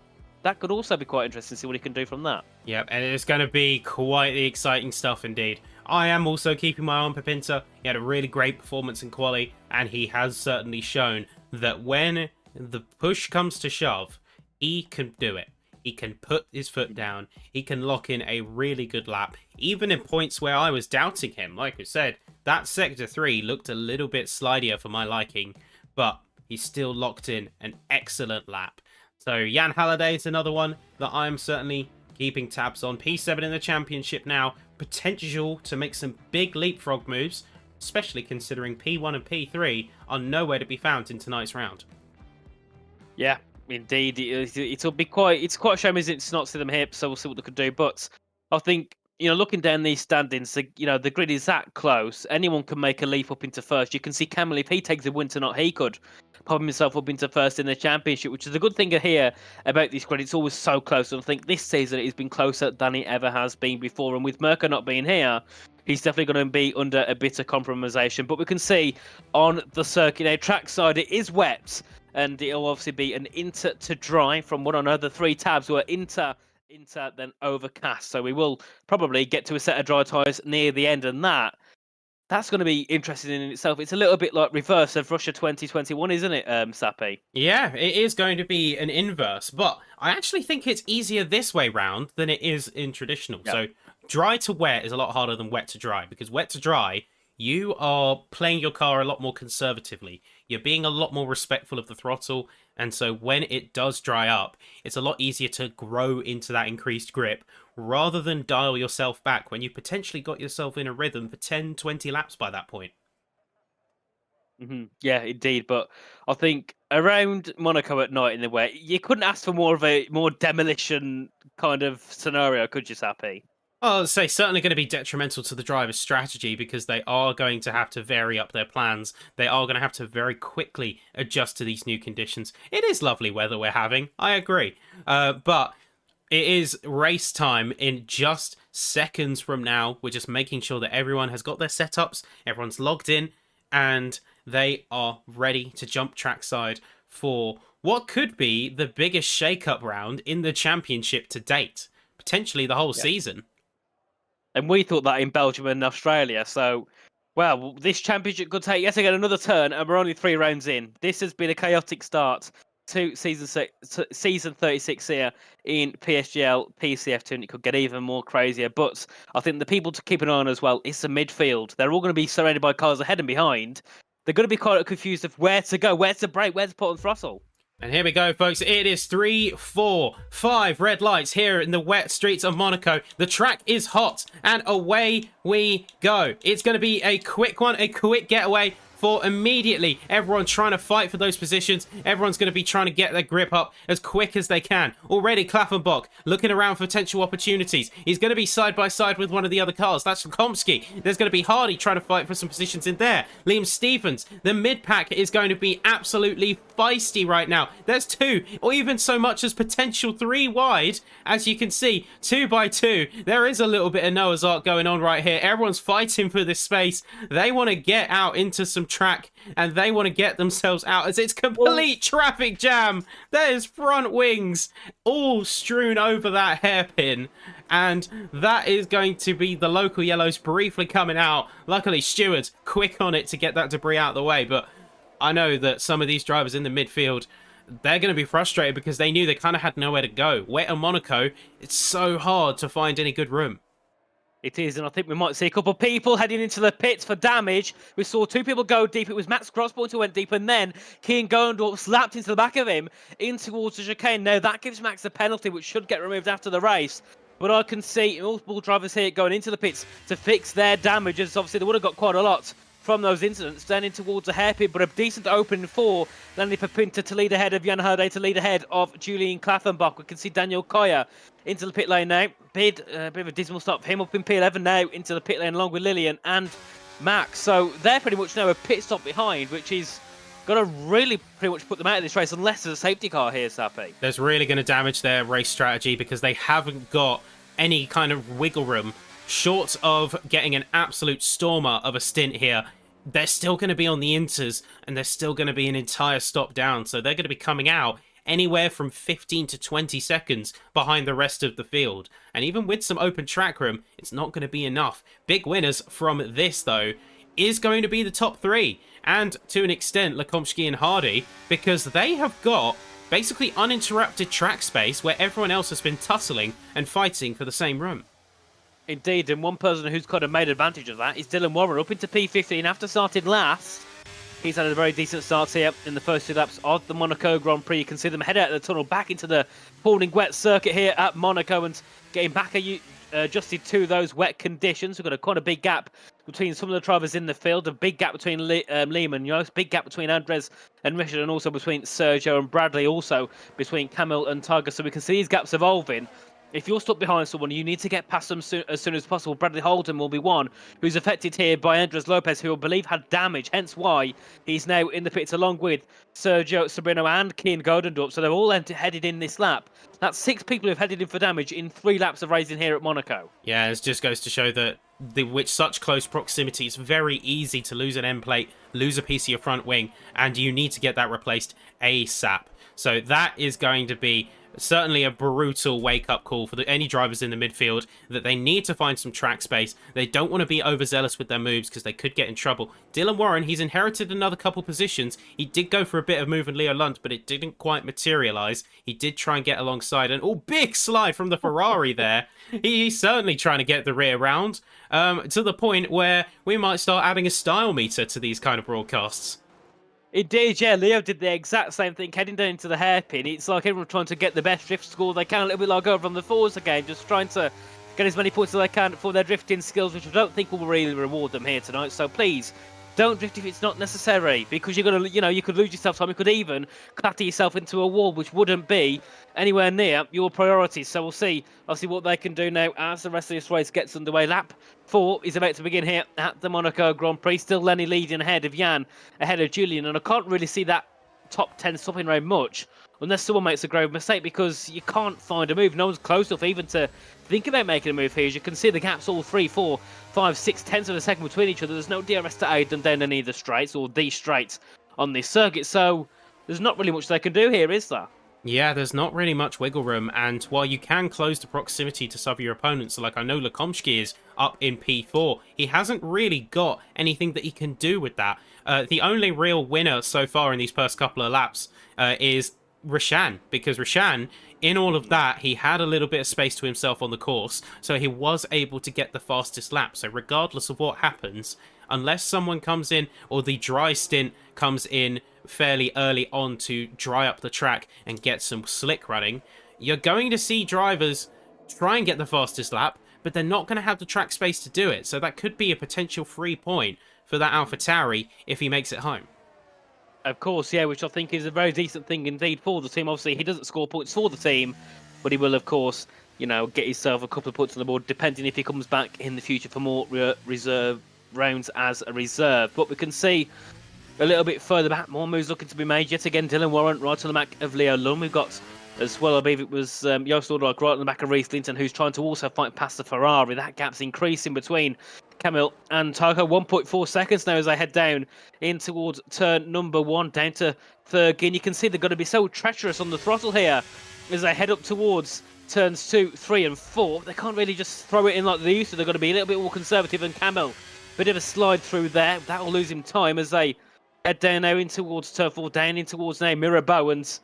that could also be quite interesting to see what he can do from that. Yep, and it's going to be quite the exciting stuff indeed. I am also keeping my eye on Papinta. He had a really great performance in quali, and he has certainly shown that when the push comes to shove, he can do it. He can put his foot down. He can lock in a really good lap, even in points where I was doubting him. Like I said, that Sector 3 looked a little bit slidier for my liking, but he still locked in an excellent lap. So Jan Halliday is another one that I'm certainly keeping tabs on. P7 in the championship now. Potential to make some big leapfrog moves, especially considering P1 and P3 are nowhere to be found in tonight's round. Yeah, indeed. It's quite a shame it's not see them here, so we'll see what they could do. But I think, looking down these standings, the grid is that close. Anyone can make a leap up into first. You can see Camel, if he takes a win tonight, he could pop himself up into first in the championship, which is a good thing to hear about this grid. It's always so close, and I think this season it's been closer than it ever has been before. And with Mirko not being here, he's definitely going to be under a bit of compromisation. But we can see on the circuit, trackside, it is wet, and it'll obviously be an inter to dry from one another. 3 tabs were inter, then overcast. So we will probably get to a set of dry tyres near the end, and that's going to be interesting in itself. It's a little bit like reverse of Russia 2021, isn't it, Sappy? Yeah, it is going to be an inverse, but I actually think it's easier this way round than it is in traditional. Yep. So dry to wet is a lot harder than wet to dry, because wet to dry, you are playing your car a lot more conservatively. You're being a lot more respectful of the throttle, and so when it does dry up, it's a lot easier to grow into that increased grip, rather than dial yourself back when you potentially got yourself in a rhythm for 10, 20 laps by that point. Yeah, indeed. But I think around Monaco at night in the wet, you couldn't ask for more demolition kind of scenario, could you, Sappy? I'll say certainly going to be detrimental to the driver's strategy, because they are going to have to vary up their plans. They are going to have to very quickly adjust to these new conditions. It is lovely weather we're having, I agree. But it is race time in just seconds from now. We're just making sure that everyone has got their setups, everyone's logged in, and they are ready to jump trackside for what could be the biggest shake-up round in the championship to date. Potentially the whole season. And we thought that in Belgium and Australia. So, this championship could take yet again another turn, and we're only 3 rounds in. This has been a chaotic start to season 36 here in PSGL PCF2, and it could get even more crazier. But I think the people to keep an eye on as well is the midfield. They're all going to be surrounded by cars ahead and behind. They're going to be quite confused of where to go, where to brake, where to put on throttle. And here we go, folks. It is 3, 4, 5 red lights here in the wet streets of Monaco. The track is hot, and away we go. It's going to be a quick one, a quick getaway for immediately everyone trying to fight for those positions. Everyone's going to be trying to get their grip up as quick as they can. Already Klaffenbach looking around for potential opportunities. He's going to be side by side with one of the other cars. That's Komsky. There's going to be Hardy trying to fight for some positions in there. Liam Stephens. The mid pack is going to be absolutely feisty right now. There's 2 or even so much as potential 3 wide. As you can see, 2 by 2. There is a little bit of Noah's Ark going on right here. Everyone's fighting for this space. They want to get out into some track, and they want to get themselves out as it's complete traffic jam. There's front wings all strewn over that hairpin, and that is going to be the local yellows briefly coming out. Luckily, Stewart's quick on it to get that debris out of the way, but I know that some of these drivers in the midfield, they're going to be frustrated because they knew they kind of had nowhere to go. Wet in Monaco, it's so hard to find any good room. It is, and I think we might see a couple of people heading into the pits for damage. We saw 2 people go deep. It was Max Crosspoint who went deep, and then Keane Gondorf slapped into the back of him in towards the chicane. Now, that gives Max a penalty, which should get removed after the race. But I can see multiple drivers here going into the pits to fix their damages. Obviously, they would have got quite a lot from those incidents, turning towards a hairpin, but a decent opening for Lenny Papinta to lead ahead of Jan Hardy, to lead ahead of Julian Klaffenbach. We can see Daniel Koya into the pit lane now. Bit of a dismal stop for him up in P11 now into the pit lane along with Lillian and Max. So they're pretty much now a pit stop behind, which is going to really pretty much put them out of this race unless there's a safety car here, Sappy. That's really going to damage their race strategy because they haven't got any kind of wiggle room. Short of getting an absolute stormer of a stint here, they're still going to be on the inters, and they're still going to be an entire stop down. So they're going to be coming out anywhere from 15 to 20 seconds behind the rest of the field. And even with some open track room, it's not going to be enough. Big winners from this, though, is going to be the top 3. And to an extent, Lekomsky and Hardy, because they have got basically uninterrupted track space where everyone else has been tussling and fighting for the same room. Indeed, and one person who's kind of made advantage of that is Dylan Warren up into P15 after starting last. He's had a very decent start here in the first 2 laps of the Monaco Grand Prix. You can see them head out of the tunnel back into the pouring wet circuit here at Monaco and getting back adjusted to those wet conditions. We've got quite a big gap between some of the drivers in the field, a big gap between Liam and Joost, big gap between Andres and Richard, and also between Sergio and Bradley, also between Camille and Tiger. So we can see these gaps evolving. If you're stuck behind someone, you need to get past them as soon as possible. Bradley Holden will be one who's affected here by Andres Lopez, who I believe had damage, hence why he's now in the pits along with Sergio Sobrino and Keane Godendorp. So they're all headed in this lap. That's 6 people who've headed in for damage in 3 laps of racing here at Monaco. Yeah, it just goes to show that with such close proximity, it's very easy to lose an end plate, lose a piece of your front wing, and you need to get that replaced ASAP. So that is going to be certainly a brutal wake-up call for any drivers in the midfield, that they need to find some track space. They don't want to be overzealous with their moves because they could get in trouble. Dylan Warren, he's inherited another couple positions. He did go for a bit of move in Leo Lund, but it didn't quite materialise. He did try and get alongside, and big slide from the Ferrari there. He's certainly trying to get the rear round, to the point where we might start adding a style meter to these kind of broadcasts. Indeed, yeah, Leo did the exact same thing, heading down into the hairpin. It's like everyone trying to get the best drift score they can, a little bit like over on the Forza game, just trying to get as many points as they can for their drifting skills, which I don't think will really reward them here tonight. So please, don't drift if it's not necessary, because you're gonna, you could lose yourself time. You could even clatter yourself into a wall, which wouldn't be anywhere near your priorities. So we'll see, obviously, what they can do now as the rest of this race gets underway. Lap 4 is about to begin here at the Monaco Grand Prix. Still Lenny leading ahead of Jan, ahead of Julian, and I can't really see that top 10 stopping around much unless someone makes a grave mistake, because you can't find a move. No one's close enough even to think about making a move here. As you can see, the gaps all 3, 4, 5, 6 tenths of a second between each other. There's no DRS to aid them down any of the straights or these straights on this circuit, so there's not really much they can do here, is there? Yeah, there's not really much wiggle room, and while you can close the proximity to some of your opponents, like I know Lekomsky is up in P4, he hasn't really got anything that he can do with that. The only real winner so far in these first couple of laps is Rishan, because Rishan, in all of that, he had a little bit of space to himself on the course, so he was able to get the fastest lap. So regardless of what happens, unless someone comes in or the dry stint comes in fairly early on to dry up the track and get some slick running, you're going to see drivers try and get the fastest lap, but they're not going to have the track space to do it. So that could be a potential free point for that AlphaTauri if he makes it home. Of course, yeah, which I think is a very decent thing indeed for the team. Obviously, he doesn't score points for the team, but he will, of course, you know, get himself a couple of points on the board, depending if he comes back in the future for more reserve rounds as a reserve. But we can see a little bit further back, more moves looking to be made. Yet again, Dylan Warren right on the back of Leo Lund. We've got as well, I believe it was Joost Ordijk right on the back of Reece Linton, who's trying to also fight past the Ferrari. That gap's increasing between Camille and Tycho. 1.4 seconds now as they head down in towards turn number 1, down to third gear. And you can see they're going to be so treacherous on the throttle here as they head up towards turns 2, 3 and 4. They can't really just throw it in like they used to. They're going to be a little bit more conservative, and Camille, bit of a slide through there. That'll lose him time as they head down now in towards turn 4, down in towards now Mirabeau. And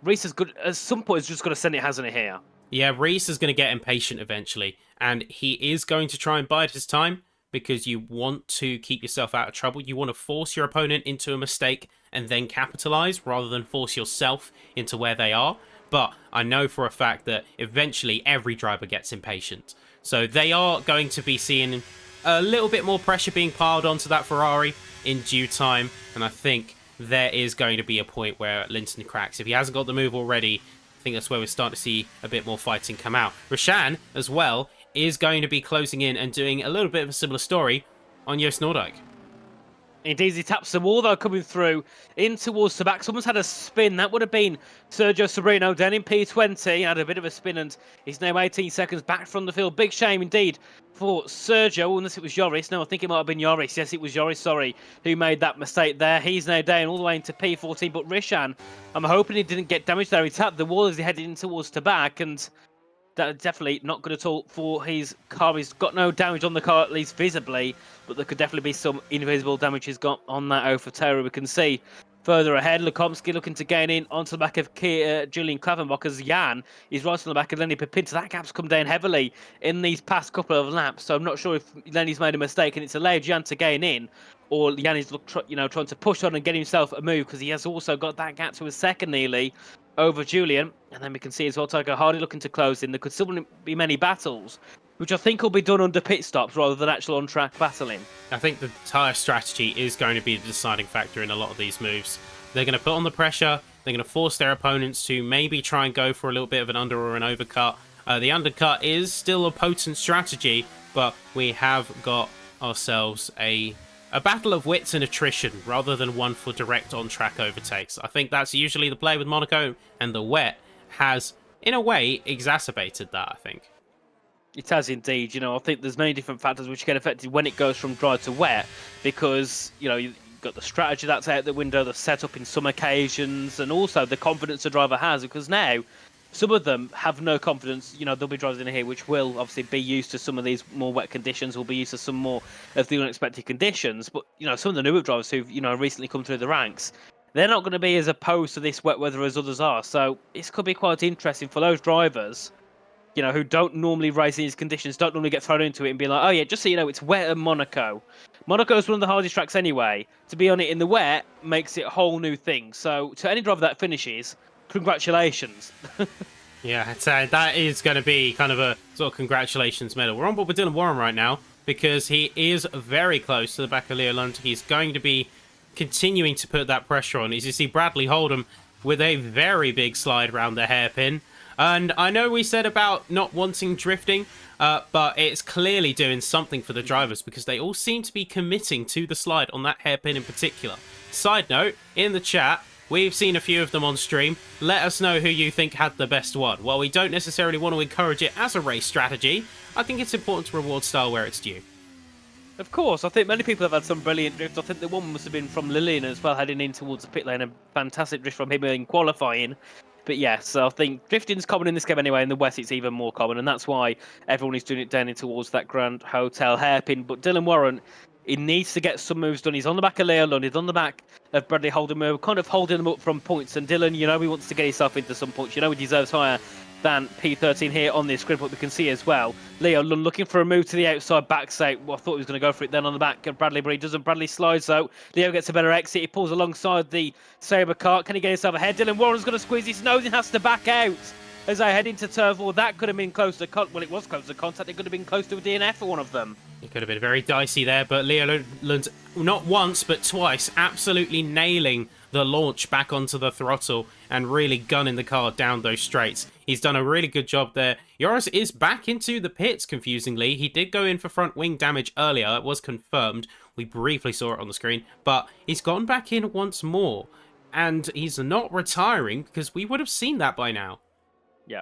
Reece is good at some point. Is just going to send it, hasn't it, here? Yeah, Reece is going to get impatient eventually, and he is going to try and bide his time because you want to keep yourself out of trouble. You want to force your opponent into a mistake and then capitalize rather than force yourself into where they are. But I know for a fact that eventually every driver gets impatient. So they are going to be seeing a little bit more pressure being piled onto that Ferrari in due time, and I think there is going to be a point where Linton cracks. If he hasn't got the move already, I think that's where we're starting to see a bit more fighting come out. Rishan, as well, is going to be closing in and doing a little bit of a similar story on Joost Ordijk. Indeed, he taps the wall though, coming through in towards the back. Someone's had a spin. That would have been Sergio Sobrino down in P20. He had a bit of a spin and he's now 18 seconds back from the field. Big shame indeed for Sergio, unless it was Joris. No, I think it might have been Joris. Yes, it was Joris, sorry, who made that mistake there. He's now down all the way into P14. But Rishan, I'm hoping he didn't get damaged there. He tapped the wall as he headed in towards the back, and that's definitely not good at all for his car. He's got no damage on the car, at least visibly, but there could definitely be some invisible damage he's got on that AlphaTauri. We can see further ahead, Lukomsky looking to gain in onto the back of Julian Klavenbach as Jan is right on the back of Lenny Pepinto. That gap's come down heavily in these past couple of laps, so I'm not sure if Lenny's made a mistake and it's allowed Jan to gain in, or Jan is trying to push on and get himself a move, because he has also got that gap to a second nearly over Julian. And then we can see as well Tycho Hardy looking to close in. There could still be many battles, which I think will be done under pit stops rather than actual on-track battling. I think the tyre strategy is going to be the deciding factor in a lot of these moves. They're going to put on the pressure, they're going to force their opponents to maybe try and go for a little bit of an under or an overcut. The undercut is still a potent strategy, but we have got ourselves a battle of wits and attrition rather than one for direct on-track overtakes. I think that's usually the play with Monaco, and the wet has, in a way, exacerbated that, I think. It has indeed. I think there's many different factors which get affected when it goes from dry to wet, because, you've got the strategy that's out the window, the setup in some occasions, and also the confidence the driver has, because now some of them have no confidence. There'll be drivers in here which will obviously be used to some of these more wet conditions, will be used to some more of the unexpected conditions. But, some of the newer drivers who've, recently come through the ranks, they're not going to be as opposed to this wet weather as others are. So this could be quite interesting for those drivers, who don't normally race in these conditions, don't normally get thrown into it and be like, oh yeah, just so you know, it's wet at Monaco. Monaco is one of the hardest tracks anyway. To be on it in the wet makes it a whole new thing. So to any driver that finishes, congratulations. Yeah, that is going to be kind of a sort of congratulations medal. We're on board with Dylan Warren right now because he is very close to the back of Leo Lund. He's going to be continuing to put that pressure on. As you see Bradley Holdham with a very big slide around the hairpin. And I know we said about not wanting drifting, but it's clearly doing something for the drivers because they all seem to be committing to the slide on that hairpin in particular. Side note, in the chat, we've seen a few of them on stream. Let us know who you think had the best one. While we don't necessarily want to encourage it as a race strategy, I think it's important to reward style where it's due. Of course, I think many people have had some brilliant drifts. I think the one must have been from Lillian as well, heading in towards the pit lane. A fantastic drift from him in qualifying. But yes, so I think drifting's common in this game anyway. In the West, it's even more common, and that's why everyone is doing it down in towards that Grand Hotel hairpin. But Dylan Warren, he needs to get some moves done. He's on the back of Leo Lund. He's on the back of Bradley Holden. We're kind of holding them up from points. And Dylan, he wants to get himself into some points. He deserves higher than P13 here on this grid, but we can see as well. Leo Lund looking for a move to the outside, backs out. Well, I thought he was going to go for it then on the back of Bradley, but he doesn't. Bradley slides though. Leo gets a better exit. He pulls alongside the Sabre car. Can he get himself ahead? Dylan Warren's going to squeeze his nose and has to back out as I head into turn 4. That could have been close to well, it was close to contact. It could have been close to a DNF for one of them. It could have been very dicey there, but Leo Lund, not once, but twice, absolutely nailing the launch back onto the throttle and really gunning the car down those straights. He's done a really good job there. Joris is back into the pits, confusingly. He did go in for front wing damage earlier. It was confirmed. We briefly saw it on the screen, but he's gone back in once more. And he's not retiring because we would have seen that by now. Yeah.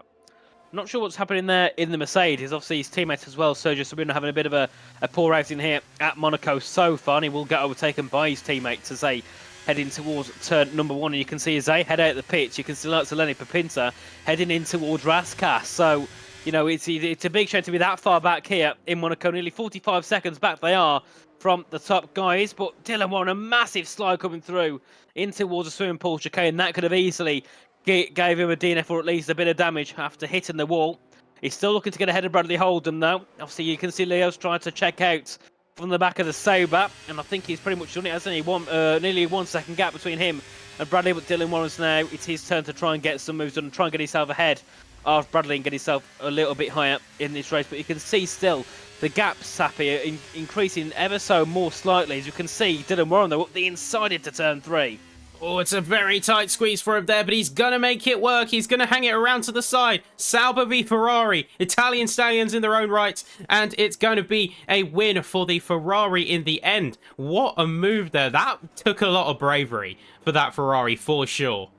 Not sure what's happening there in the Mercedes. Obviously, his teammates as well, Sergio Sabino, having a bit of a poor outing here at Monaco so far. And he will get overtaken by his teammates as they heading towards turn number 1. And you can see as they head out the pitch, you can see lots of Lenny Papinta heading in towards Raskas. So, it's a big shame to be that far back here in Monaco. Nearly 45 seconds back they are from the top guys. But Dylan Warren, a massive slide coming through in towards a swimming pool chicane. That could have easily gave him a DNF or at least a bit of damage after hitting the wall. He's still looking to get ahead of Bradley Holden though. Obviously you can see Leo's trying to check out from the back of the Sabre, and I think he's pretty much done it, hasn't he? Nearly 1 second gap between him and Bradley, but Dylan Warren's now, it's his turn to try and get some moves done and try and get himself ahead of Bradley and get himself a little bit higher in this race. But you can see still the gaps, Sappy, increasing ever so more slightly. As you can see, Dylan Warren though up the inside into turn 3. Oh, it's a very tight squeeze for him there, but he's going to make it work. He's going to hang it around to the side. Sauber v Ferrari. Italian stallions in their own right. And it's going to be a win for the Ferrari in the end. What a move there. That took a lot of bravery for that Ferrari, for sure.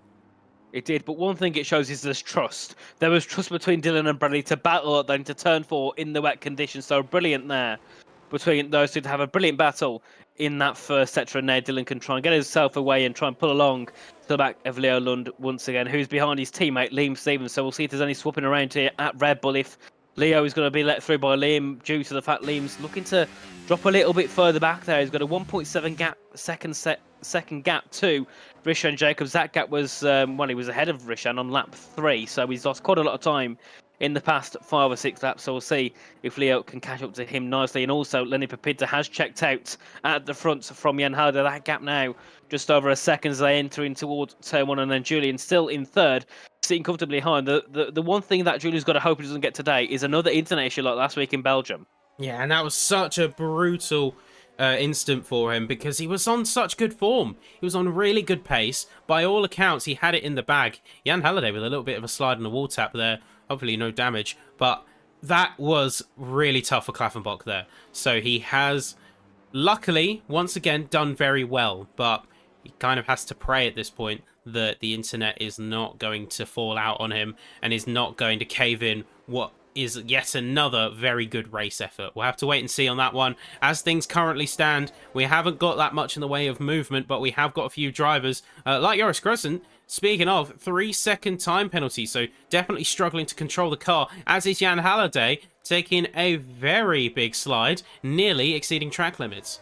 It did, but one thing it shows is there's trust. There was trust between Dylan and Bradley to battle then to turn 4 in the wet conditions. So brilliant there between those two to have a brilliant battle in that first sector, and now Dylan can try and get himself away and try and pull along to the back of Leo Lund once again, who's behind his teammate Liam Stevens. So we'll see if there's any swapping around here at Red Bull if Leo is going to be let through by Liam due to the fact Liam's looking to drop a little bit further back there. He's got a 1.7 second gap to Rishan Jacobs. That gap was, he was ahead of Rishan on lap 3, so he's lost quite a lot of time in the past 5 or 6 laps, so we'll see if Leo can catch up to him nicely. And also, Lenny Papinta has checked out at the front from Jan Halder. That gap now just over a second as they enter in towards turn 1, and then Julian still in third, sitting comfortably high. The one thing that Julian's got to hope he doesn't get today is another internet issue like last week in Belgium. Yeah, and that was such a brutal instant for him because he was on such good form. He was on really good pace. By all accounts, he had it in the bag. Jan Halliday with a little bit of a slide and a wall tap there. Hopefully no damage, but that was really tough for Klaffenbach there. So he has, luckily, once again, done very well, but he kind of has to pray at this point that the internet is not going to fall out on him and is not going to cave in what is yet another very good race effort. We'll have to wait and see on that one. As things currently stand, we haven't got that much in the way of movement, but we have got a few drivers, like Joris Crescent. Speaking of, 3-second time penalty, so definitely struggling to control the car, as is Jan Halliday, taking a very big slide, nearly exceeding track limits.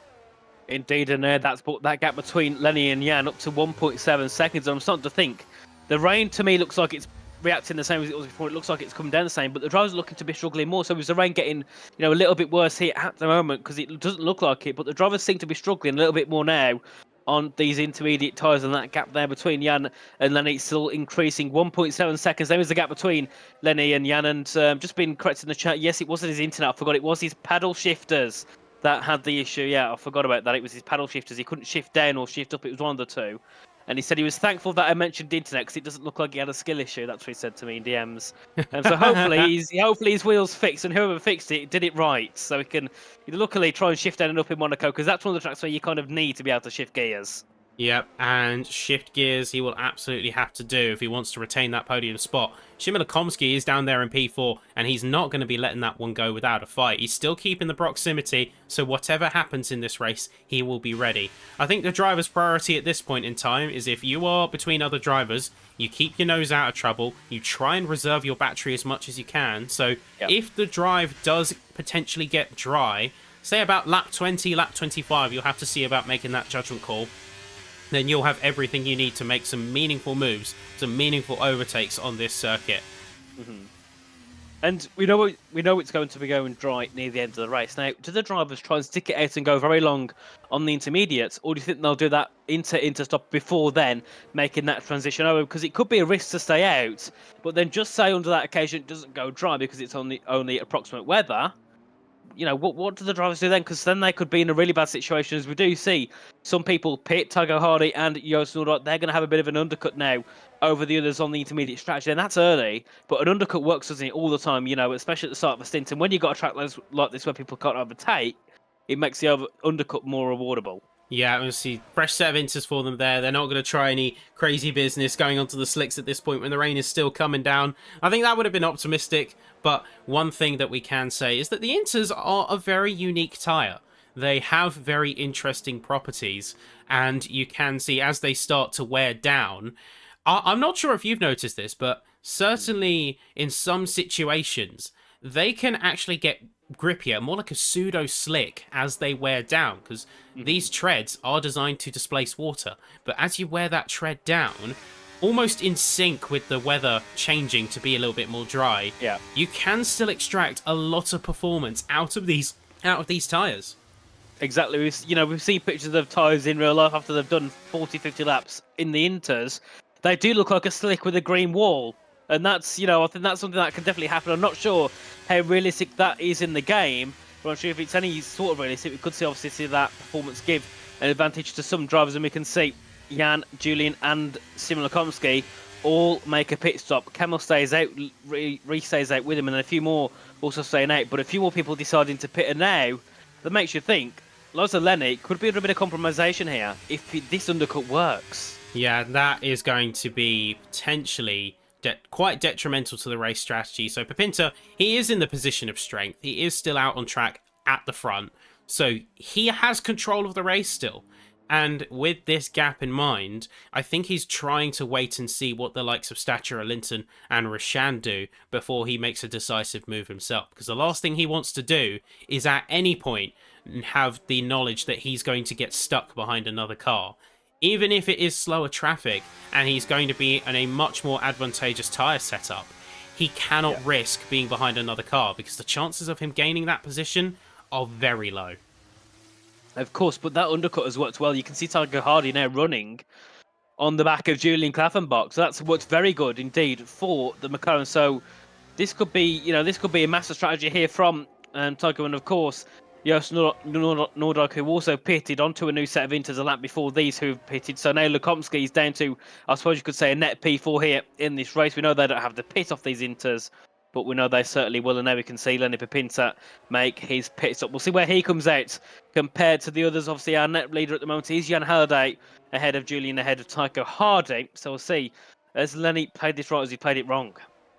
Indeed, and that's brought that gap between Lenny and Jan up to 1.7 seconds, and I'm starting to think the rain to me looks like it's reacting the same as it was before. It looks like it's come down the same, but the drivers are looking to be struggling more. So is the rain getting, a little bit worse here at the moment? Because it doesn't look like it, but the drivers seem to be struggling a little bit more now on these intermediate tyres, and that gap there between Jan and Lenny still increasing. 1.7 seconds. There is the gap between Lenny and Jan, and just been corrected in the chat. Yes, it wasn't his internet. I forgot it was his paddle shifters that had the issue. Yeah, I forgot about that. It was his paddle shifters. He couldn't shift down or shift up. It was one of the two. And he said he was thankful that I mentioned the internet because it doesn't look like he had a skill issue. That's what he said to me in DMs. And so hopefully his wheel's fixed, and whoever fixed it did it right. So he can luckily try and shift down and up in Monaco, because that's one of the tracks where you kind of need to be able to shift gears. Yep, and shift gears he will absolutely have to do if he wants to retain that podium spot. Shimon Komsky is down there in P4, and he's not going to be letting that one go without a fight. He's still keeping the proximity, so whatever happens in this race, he will be ready. I think the driver's priority at this point in time is if you are between other drivers, you keep your nose out of trouble, you try and reserve your battery as much as you can. So if the drive does potentially get dry, say about lap 20, lap 25, you'll have to see about making that judgment call. then you'll have everything you need to make some meaningful moves, some meaningful overtakes on this circuit. And we know it's going to be going dry near the end of the race. Now, do the drivers try and stick it out and go very long on the intermediates, or do you think they'll do that into stop before then, making that transition over? Because it could be a risk to stay out, but then just say under that occasion it doesn't go dry because it's only approximate weather. What do the drivers do then? Because then they could be in a really bad situation, as we do see some people, Pitt, Tygo Hardy, and Joost Noordijk, they're going to have a bit of an undercut now over the others on the intermediate strategy, and that's early. But an undercut works, doesn't it, all the time? Especially at the start of a stint. And when you've got a track like this where people can't overtake, it makes the undercut more rewardable. Yeah, we see fresh set of inters for them there. They're not going to try any crazy business going onto the slicks at this point when the rain is still coming down. I think that would have been optimistic, but one thing that we can say is that the inters are a very unique tyre. They have very interesting properties, and you can see as they start to wear down. I'm not sure if you've noticed this, but certainly in some situations, they can actually get grippier, more like a pseudo slick as they wear down, because these treads are designed to displace water. But as you wear that tread down, almost in sync with the weather changing to be a little bit more dry, you can still extract a lot of performance out of these tires. Exactly. We've seen pictures of tyres in real life after they've done 40, 50 laps in the inters. They do look like a slick with a green wall. And that's, I think that's something that can definitely happen. I'm not sure how realistic that is in the game, but I'm sure if it's any sort of realistic, we could obviously see that performance give an advantage to some drivers, and we can see Jan, Julian, and Simon Lukomski all make a pit stop. Kemmel stays out, Reese stays out with him, and then a few more also staying out. But a few more people deciding to pit, and now that makes you think, Loza Lenny could be a bit of compromisation here if this undercut works. Yeah, that is going to be potentially quite detrimental to the race strategy. So Pipinta, he is in the position of strength. He is still out on track at the front. So he has control of the race still. And with this gap in mind, I think he's trying to wait and see what the likes of Stature, Linton and Rashan do before he makes a decisive move himself. Because the last thing he wants to do is at any point have the knowledge that he's going to get stuck behind another car. Even if it is slower traffic and he's going to be in a much more advantageous tyre setup, he cannot risk being behind another car because the chances of him gaining that position are very low. Of course, but that undercut has worked well. You can see Tygo Hardy now running on the back of Julian Klaffenbach. So that's worked very good indeed for the McLaren. So this could be, this could be a master strategy here from Tygo, and of course, Joost Noordijk, who also pitted onto a new set of inters a lap before these who've pitted. So now Lukomski is down to, I suppose you could say, a net P4 here in this race. We know they don't have to pit off these inters, but we know they certainly will. And now we can see Lenny Pipinta make his pit stop. We'll see where he comes out compared to the others. Obviously, our net leader at the moment is Jan Halliday, ahead of Julian, ahead of Tygo Hardy. So we'll see, has Lenny played this right, or has he played it wrong?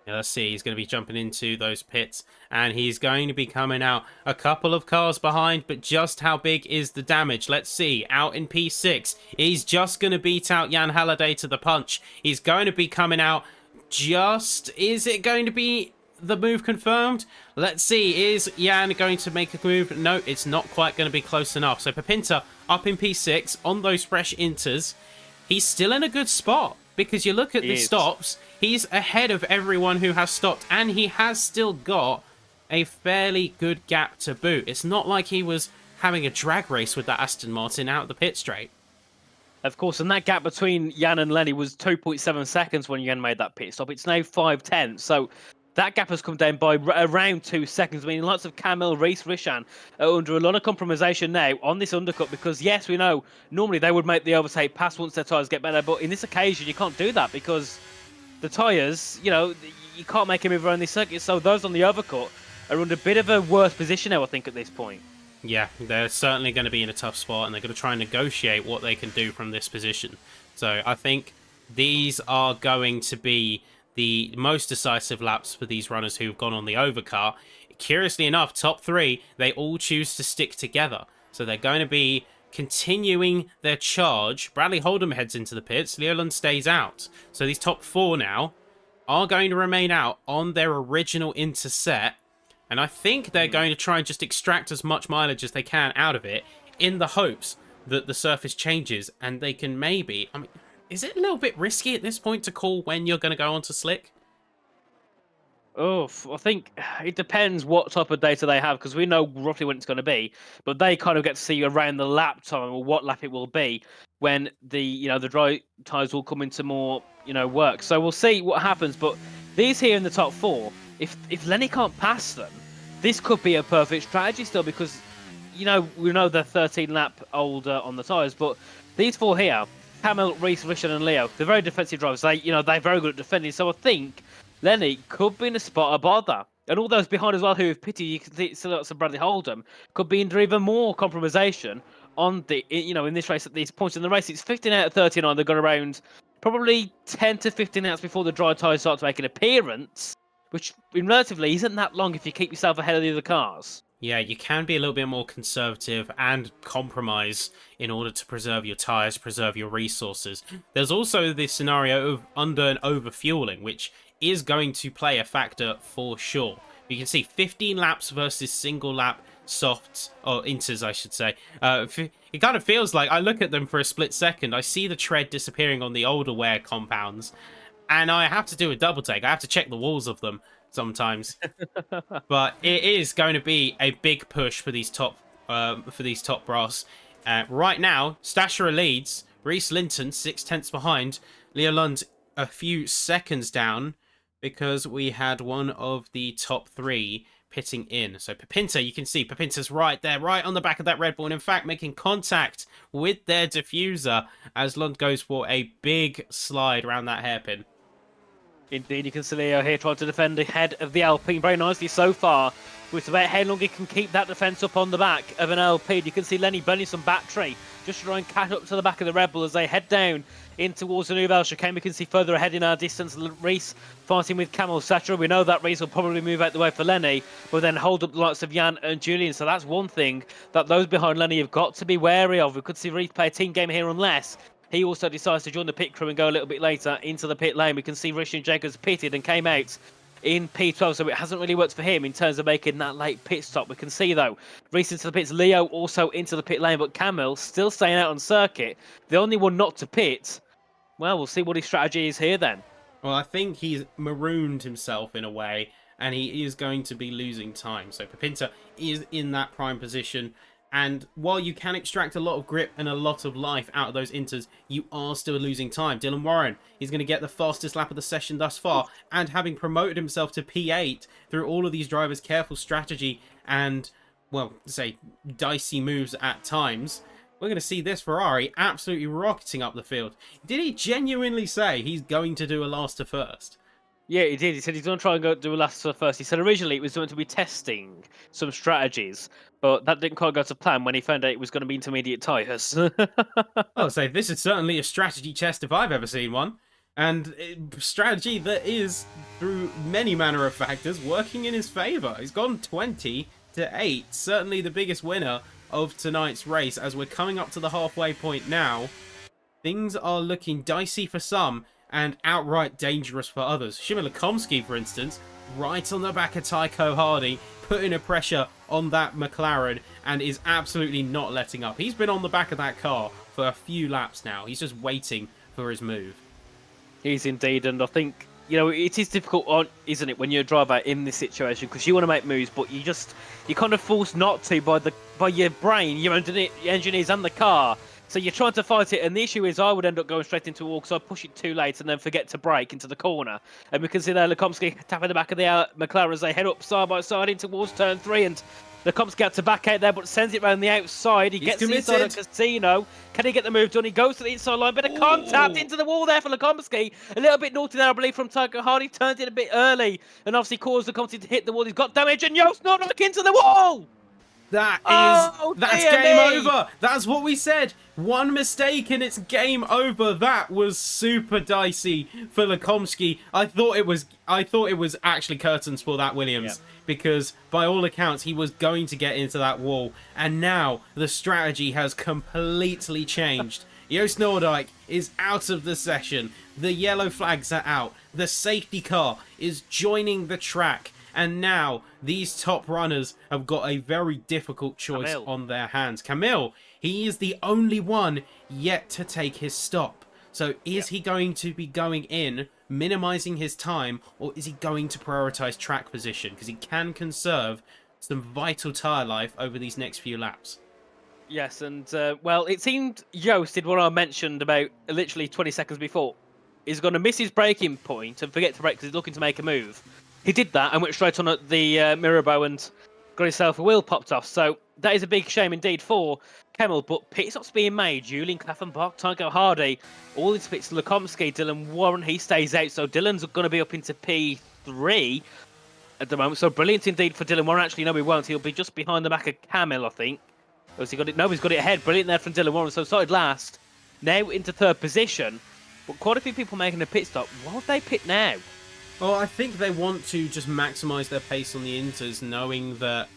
Yeah, let's see, he's going to be jumping into those pits and he's going to be coming out a couple of cars behind, but just how big is the damage? Let's see, out in P6, he's just going to beat out Jan Halliday to the punch. He's going to be coming out is it going to be the move confirmed? Let's see, is Jan going to make a move? No, it's not quite going to be close enough. So Pipinta up in P6 on those fresh inters. He's still in a good spot because you look at the stops, he's ahead of everyone who has stopped, and he has still got a fairly good gap to boot. It's not like he was having a drag race with that Aston Martin out of the pit straight. Of course, and that gap between Jan and Lenny was 2.7 seconds when Jan made that pit stop. It's now 5/10, so that gap has come down by around 2 seconds. I mean, lots of Camille, Reese, Rishan are under a lot of compromisation now on this undercut because, yes, we know normally they would make the overtake pass once their tyres get better, but in this occasion you can't do that because the tyres, you can't make a move around this circuit, so those on the overcut are under a bit of a worse position now, I think, at this point. Yeah, they're certainly going to be in a tough spot, and they're going to try and negotiate what they can do from this position. So I think these are going to be the most decisive laps for these runners who've gone on the overcar. Curiously enough, top three, they all choose to stick together. So they're going to be continuing their charge. Bradley Holdham heads into the pits. Leoland stays out. So these top four now are going to remain out on their original interset. And I think they're going to try and just extract as much mileage as they can out of it in the hopes that the surface changes and they can maybe... I mean, is it a little bit risky at this point to call when you're going to go onto slick? Oh, I think it depends what type of data they have, because we know roughly when it's going to be, but they kind of get to see around the lap time or what lap it will be when the dry tyres will come into more work. So we'll see what happens. But these here in the top 4, if Lenny can't pass them, this could be a perfect strategy still, because we know they're 13 lap older on the tyres, but these 4 here, Camille, Reese, Richard, and Leo, they're very defensive drivers. They're very good at defending. So I think Lenny could be in a spot of bother. And all those behind as well who have pity, you can see lots of Bradley Hold'em, could be under even more compromisation on in this race at these points in the race. It's 15 out of 39. They've got around probably 10 to 15 minutes before the dry tyres start to make an appearance, which relatively isn't that long if you keep yourself ahead of the other cars. Yeah, you can be a little bit more conservative and compromise in order to preserve your tyres, preserve your resources. There's also this scenario of under and over fueling, which is going to play a factor for sure. You can see 15 laps versus single lap softs, or inters I should say. It kind of feels like, I look at them for a split second, I see the tread disappearing on the older wear compounds, and I have to do a double take. I have to check the walls of them sometimes. But it is going to be a big push for these top brass. Right now, Stasher leads, Reese Linton 6/10 behind, Leo Lund a few seconds down, because we had one of the top 3 pitting in. So Pepinta, you can see Pepinta's right there, right on the back of that Red Bull, and in fact making contact with their diffuser as Lund goes for a big slide around that hairpin. Indeed, you can see Leo here trying to defend ahead of the Alpine very nicely so far. It's about how long he can keep that defence up on the back of an Alpine. You can see Lenny burning some battery just to try and catch up to the back of the Red Bull as they head down in towards the Nouvelle Chicane. We can see further ahead in our distance Reese fighting with Camel Satra. We know that Reese will probably move out the way for Lenny, but then hold up the likes of Jan and Julian. So that's one thing that those behind Lenny have got to be wary of. We could see Reese play a team game here unless he also decides to join the pit crew and go a little bit later into the pit lane. We can see Richard Jacobs pitted and came out in P12, so it hasn't really worked for him in terms of making that late pit stop. We can see, though, Reese into the pits, Leo also into the pit lane, but Camille still staying out on circuit. The only one not to pit. Well, we'll see what his strategy is here then. Well, I think he's marooned himself in a way, and he is going to be losing time. So Pepinta is in that prime position. And while you can extract a lot of grip and a lot of life out of those inters, you are still losing time. Dylan Warren is going to get the fastest lap of the session thus far, and having promoted himself to P8 through all of these drivers' careful strategy and, well, say, dicey moves at times, we're going to see this Ferrari absolutely rocketing up the field. Did he genuinely say he's going to do a last to first? Yeah, he did. He said he's going to try and go do a last to first. He said originally it was going to be testing some strategies, but that didn't quite go to plan when he found out it was going to be intermediate tyres. I'll say this is certainly a strategy test if I've ever seen one. And strategy that is, through many manner of factors, working in his favour. He's gone 20-8. Certainly the biggest winner of tonight's race. As we're coming up to the halfway point now, things are looking dicey for some and outright dangerous for others. Shimon Lekomsky, for instance, right on the back of Tycho Hardy, putting a pressure on that McLaren and is absolutely not letting up. He's been on the back of that car for a few laps now. He's just waiting for his move. He's indeed, and I think, it is difficult, isn't it, when you're a driver in this situation, because you want to make moves, but you're kind of forced not to by your brain, your engineers and the car. So you're trying to fight it, and the issue is I would end up going straight into a wall because I push it too late and then forget to brake into the corner. And we can see there Lekomsky tapping the back of the McLaren as they head up side by side in towards turn 3, and Lekomsky had to back out there but sends it round the outside. He gets inside the Casino. Can he get the move done? He goes to the inside line, bit of contact into the wall there for Lekomsky. A little bit naughty there, I believe, from Tycho Hardy. Turned it a bit early and obviously caused Lekomsky to hit the wall. He's got damage, and Joost Noordijk into the wall! That's game over. That's what we said. One mistake and it's game over. That was super dicey for Lekomsky. I thought it was actually curtains for that Williams, because by all accounts he was going to get into that wall, and now the strategy has completely changed. Joost Noordijk is out of the session. The yellow flags are out. The safety car is joining the track. And now these top runners have got a very difficult choice on their hands. Camille He is the only one yet to take his stop. So is he going to be going in, minimizing his time, or is he going to prioritize track position? Because he can conserve some vital tyre life over these next few laps. Yes, and well, it seemed Yost did what I mentioned about literally 20 seconds before. He's going to miss his braking point and forget to brake because he's looking to make a move. He did that and went straight on at the mirror bow and got himself a wheel popped off. So that is a big shame indeed for Kemmel. But pit stops being made. Julian Klaffenbach, Tycho Hardy, all these pits. Lukomsky, Dylan Warren, he stays out. So Dylan's going to be up into P3 at the moment. So brilliant indeed for Dylan Warren. Actually, no, he won't. He'll be just behind the back of Camel, I think. Has he got it? No, he's got it ahead. Brilliant there from Dylan Warren. So started last, now into third position. But quite a few people making a pit stop. Why would they pit now? Well, I think they want to just maximise their pace on the inters, knowing that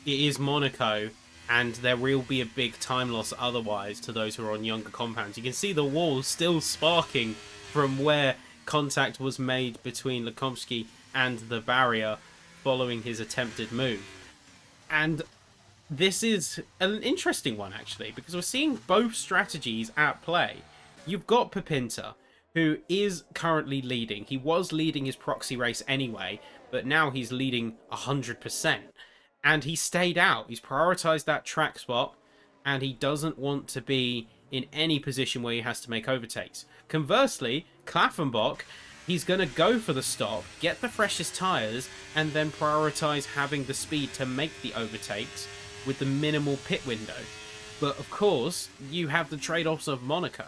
it is Monaco and there will be a big time loss otherwise to those who are on younger compounds. You can see the wall still sparking from where contact was made between Lukomsky and the barrier following his attempted move. And this is an interesting one, actually, because we're seeing both strategies at play. You've got Pepinta, who is currently leading. He was leading his proxy race anyway, but now he's leading 100%. And he stayed out. He's prioritised that track spot, and he doesn't want to be in any position where he has to make overtakes. Conversely, Klaffenbach, he's going to go for the stop, get the freshest tyres, and then prioritise having the speed to make the overtakes with the minimal pit window. But of course, you have the trade-offs of Monaco.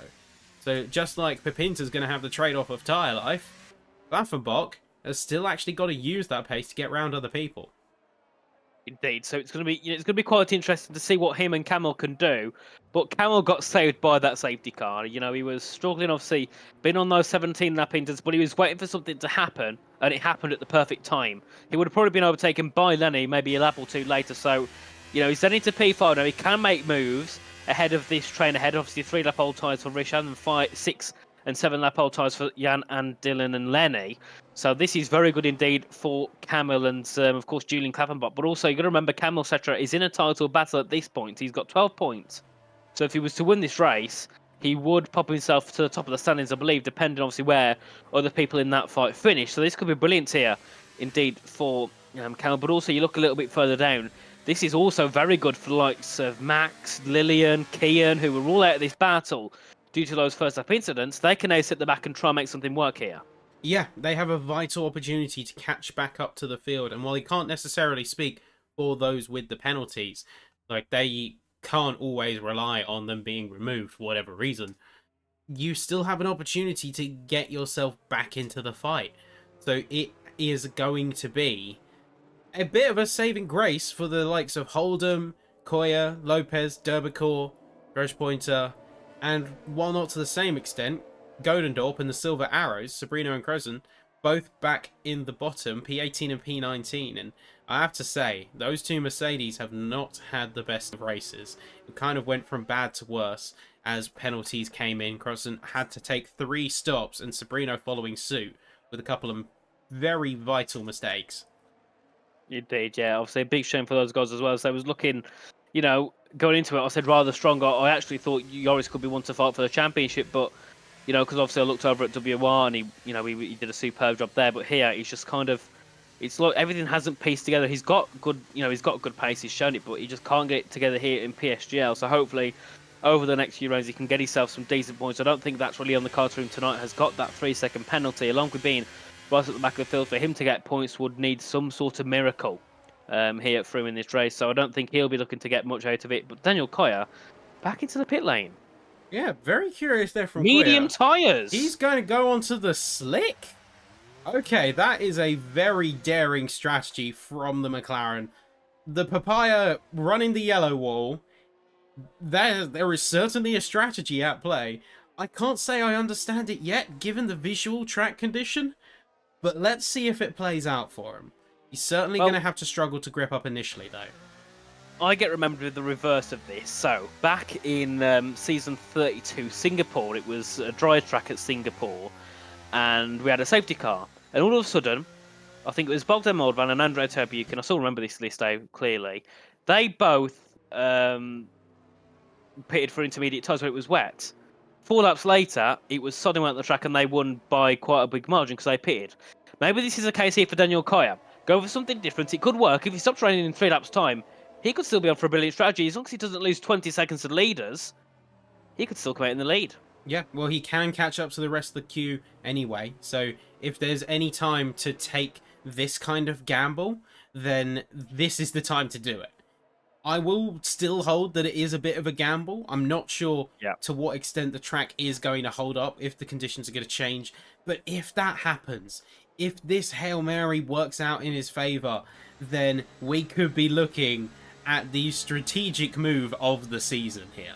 So just like Pepinta's going to have the trade-off of tyre life, Klaffenbach has still actually got to use that pace to get round other people. Indeed. So it's going to be quite interesting to see what him and Camel can do. But Camel got saved by that safety car. You know, he was struggling, obviously, been on those 17 lap inters, but he was waiting for something to happen, and it happened at the perfect time. He would have probably been overtaken by Lenny maybe a lap or two later. So, you know, he's heading to P5 now. He can make moves ahead of this train ahead. Obviously, 3-lap old tyres for Rishan and 6 and 7-lap old tyres for Jan and Dylan and Lenny. So this is very good indeed for Camel and, of course, Julian Klaffenbach. But also, you've got to remember, Camel Cetra is in a title battle at this point. He's got 12 points. So if he was to win this race, he would pop himself to the top of the standings, I believe, depending, obviously, where other people in that fight finish. So this could be brilliant here, indeed, for Camel. But also, you look a little bit further down. This is also very good for the likes of Max, Lillian, Kian, who were all out of this battle due to those first-lap incidents. They can now sit the back and try and make something work here. Yeah, they have a vital opportunity to catch back up to the field. And while he can't necessarily speak for those with the penalties, like they can't always rely on them being removed for whatever reason, you still have an opportunity to get yourself back into the fight. So it is going to be a bit of a saving grace for the likes of Hold'em, Koya, Lopez, Derbicor, Grospointer, and while not to the same extent, Godendorp and the Silver Arrows, Sabrino and Crozen, both back in the bottom, P18 and P19. And I have to say, those two Mercedes have not had the best of races. It kind of went from bad to worse as penalties came in. Crozen had to take 3 stops and Sabrino following suit with a couple of very vital mistakes. Indeed, yeah. Obviously, a big shame for those guys as well. So I was looking, you know, going into it, I said rather strong. I actually thought Joris could be one to fight for the championship, but, you know, because obviously I looked over at WR and he did a superb job there. But here, he's just kind of, it's like everything hasn't pieced together. He's got good, he's got good pace. He's shown it, but he just can't get it together here in PSGL. So hopefully, over the next few rounds, he can get himself some decent points. I don't think that's really on the cards for him tonight. Has got that 3-second penalty, along with being right at the back of the field. For him to get points would need some sort of miracle here at Froome in this race. So I don't think he'll be looking to get much out of it. But Daniel Koya, back into the pit lane. Yeah, very curious there from Medium Koya. tyres. He's going to go onto the slick? Okay, that is a very daring strategy from the McLaren. The Papaya running the yellow wall, there is certainly a strategy at play. I can't say I understand it yet, given the visual track condition, but let's see if it plays out for him. He's certainly going to have to struggle to grip up initially, though. I get remembered with the reverse of this. So, back in season 32, Singapore, it was a dry track at Singapore, and we had a safety car. And all of a sudden, I think it was Bogdan Moldvan and Andrei Terbukin, I still remember this list out clearly, they both pitted for intermediate tyres where it was wet. 4 laps later, it was sodding out the track and they won by quite a big margin because they pitted. Maybe this is a case here for Daniel Kaya. Go for something different. It could work. If he stops raining in 3 laps' time, he could still be on for a brilliant strategy. As long as he doesn't lose 20 seconds to leaders, he could still come out in the lead. Yeah, well, he can catch up to the rest of the queue anyway. So if there's any time to take this kind of gamble, then this is the time to do it. I will still hold that it is a bit of a gamble. I'm not sure to what extent the track is going to hold up, if the conditions are going to change. But if that happens, if this Hail Mary works out in his favour, then we could be looking at the strategic move of the season here.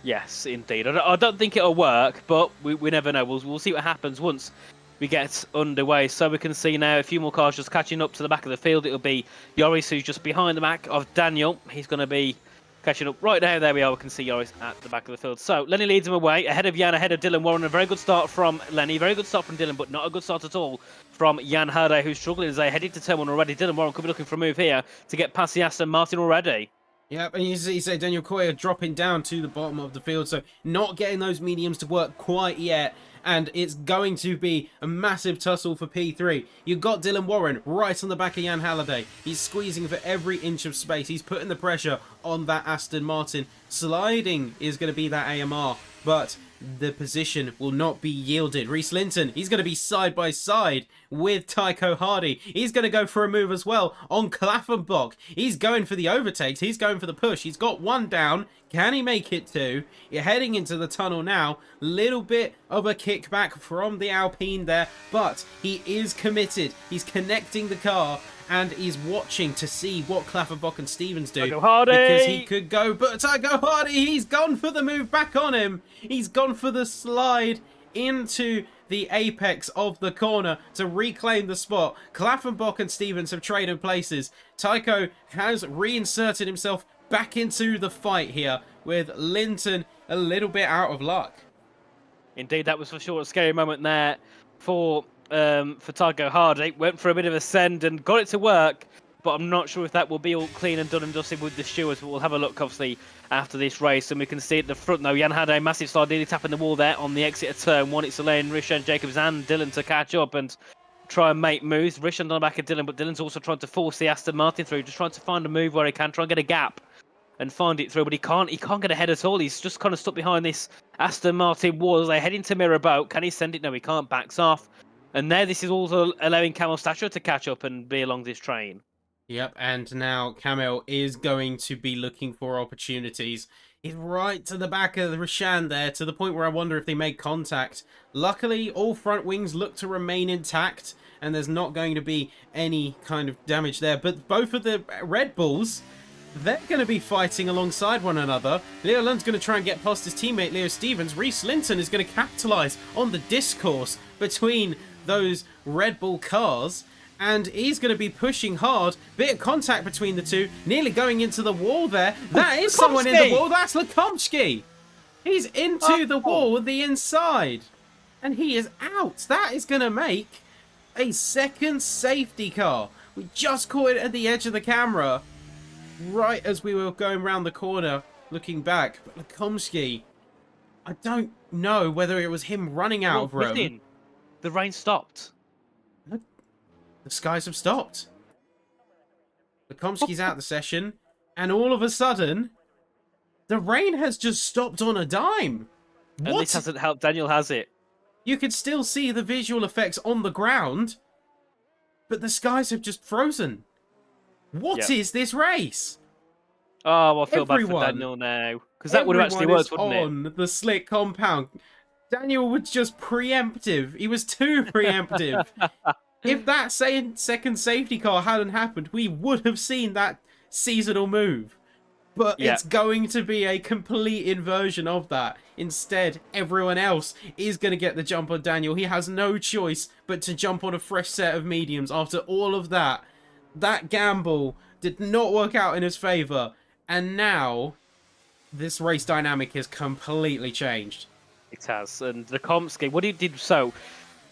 Yes, indeed. I don't think it'll work, but we never know. We'll see what happens once we get underway. So we can see now a few more cars just catching up to the back of the field. It'll be Joris, who's just behind the back of Daniel. He's going to be catching up right now. There we are. We can see Joris at the back of the field. So Lenny leads him away, ahead of Jan, ahead of Dylan Warren. A very good start from Lenny. Very good start from Dylan, but not a good start at all from Jan Herde, who's struggling as they head into turn 1 already. Dylan Warren could be looking for a move here to get past the Aston Martin already. Yep, and you say Daniel Koya dropping down to the bottom of the field, so not getting those mediums to work quite yet, and it's going to be a massive tussle for P3. You've got Dylan Warren right on the back of Jan Halliday. He's squeezing for every inch of space. He's putting the pressure on that Aston Martin. Sliding is going to be that AMR, but the position will not be yielded. Reese Linton, he's going to be side by side with Tycho Hardy. He's going to go for a move as well on Klaffenbach. He's going for the overtakes. He's going for the push. He's got 1 down. Can he make it 2? You're heading into the tunnel now. Little bit of a kickback from the Alpine there, but he is committed. He's connecting the car and he's watching to see what Klaffenbach and Stevens do. Tycho Hardy! Because he could go, but Tycho Hardy, he's gone for the move back on him. He's gone for the slide into the apex of the corner to reclaim the spot. Klaffenbach and Stevens have traded places. Tycho has reinserted himself back into the fight here, with Linton a little bit out of luck. Indeed, that was for sure a scary moment there for Tycho Hardy. Went for a bit of a send and got it to work, but I'm not sure if that will be all clean and done and dusted with the stewards. But we'll have a look, obviously, after this race, and we can see at the front now, Jan had a massive slide, nearly tapping the wall there on the exit of turn 1. It's allowing Rishan, Jacobs and Dylan to catch up and try and make moves. Rishan on the back of Dylan, but Dylan's also trying to force the Aston Martin through, just trying to find a move where he can, try and get a gap and find it through, but he can't get ahead at all. He's just kind of stuck behind this Aston Martin wall as they head into Mirabeau. Can he send it? No, he can't. Backs off. And there, this is also allowing Camel Stature to catch up and be along this train. Yep, and now Camel is going to be looking for opportunities. He's right to the back of the Rishan there, to the point where I wonder if they make contact. Luckily, all front wings look to remain intact, and there's not going to be any kind of damage there. But both of the Red Bulls, they're going to be fighting alongside one another. Leo Lund's going to try and get past his teammate Leo Stevens. Reese Linton is going to capitalise on the discourse between those Red Bull cars, and he's going to be pushing hard. Bit of contact between the two, nearly going into the wall there. That is someone in the wall. That's Lekomsky. He's into the wall, the inside, and he is out. That is going to make a second safety car. We just caught it at the edge of the camera, right as we were going round the corner, looking back. But Lekomsky, I don't know whether it was him running out of room. The rain stopped. The skies have stopped. Lekomsky's out the session, and all of a sudden, the rain has just stopped on a dime. And this hasn't helped Daniel, has it? You could still see the visual effects on the ground, but the skies have just frozen. What is this race? Oh, I feel bad for Daniel now, because that would have actually worked, wouldn't it? On the slick compound, Daniel was just preemptive. He was too preemptive. If that second safety car hadn't happened, we would have seen that seasonal move. But it's going to be a complete inversion of that. Instead, everyone else is going to get the jump on Daniel. He has no choice but to jump on a fresh set of mediums. After all of that, that gamble did not work out in his favour. And now, this race dynamic has completely changed. It has. And Lekomsky, what he did so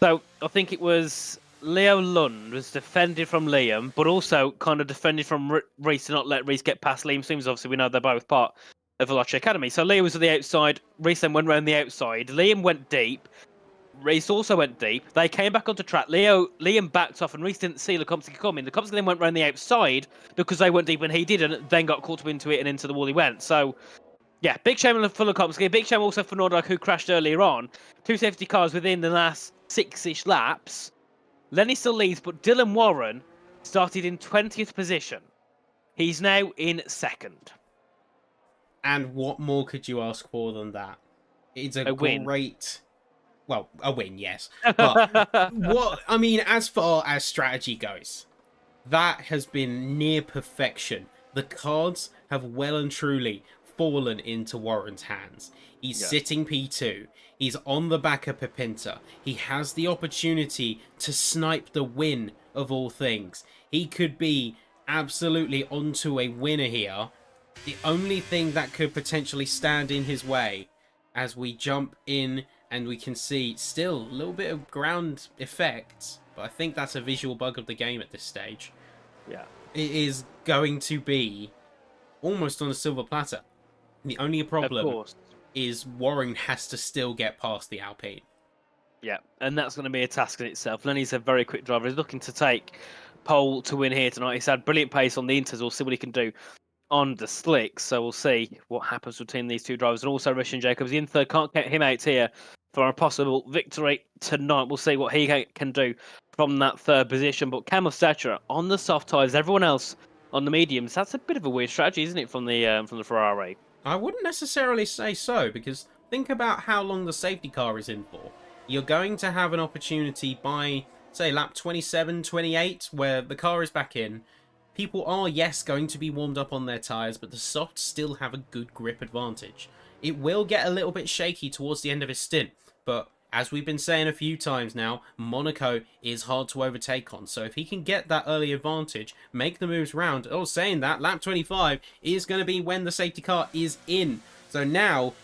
I think it was Leo Lund was defended from Liam, but also kind of defended from Reese to not let Reese get past Liam Sims. Obviously, we know they're both part of Veloce Academy. So Leo was at the outside, Reese then went round the outside, Liam went deep, Reese also went deep. They came back onto track. Liam backed off, and Reese didn't see Lekomsky coming. Lekomsky then went round the outside because they went deep and he didn't, then got caught up into it and into the wall he went. So, yeah, big shame for Lekomsky. Big shame also for Nordic, who crashed earlier on. 2 safety cars within the last 6-ish laps. Lenny still leads, but Dylan Warren started in 20th position. He's now in 2nd. And what more could you ask for than that? It's a win. great... Well, a win, yes. But I mean, as far as strategy goes, that has been near perfection. The cards have well and truly fallen into Warren's hands. He's sitting P2. He's on the back of Pipinta. He has the opportunity to snipe the win of all things. He could be absolutely onto a winner here. The only thing that could potentially stand in his way, as we jump in and we can see still a little bit of ground effects, but I think that's a visual bug of the game at this stage. Yeah. It is going to be almost on a silver platter. The only problem is Warren has to still get past the Alpine. Yeah, and that's going to be a task in itself. Lenny's a very quick driver. He's looking to take pole to win here tonight. He's had brilliant pace on the Inters. We'll see what he can do on the slicks. So we'll see what happens between these two drivers. And also Rishan Jacobs in third. Can't get him out here for a possible victory tonight. We'll see what he can do from that third position. But Camel Stature on the soft tyres, everyone else on the mediums. That's a bit of a weird strategy, isn't it, from the Ferrari? I wouldn't necessarily say so, because think about how long the safety car is in for. You're going to have an opportunity by, say, lap 27, 28, where the car is back in. People are, yes, going to be warmed up on their tyres, but the softs still have a good grip advantage. It will get a little bit shaky towards the end of his stint, but as we've been saying a few times now, Monaco is hard to overtake on. So if he can get that early advantage, make the moves round, saying that, lap 25 is going to be when the safety car is in. So now,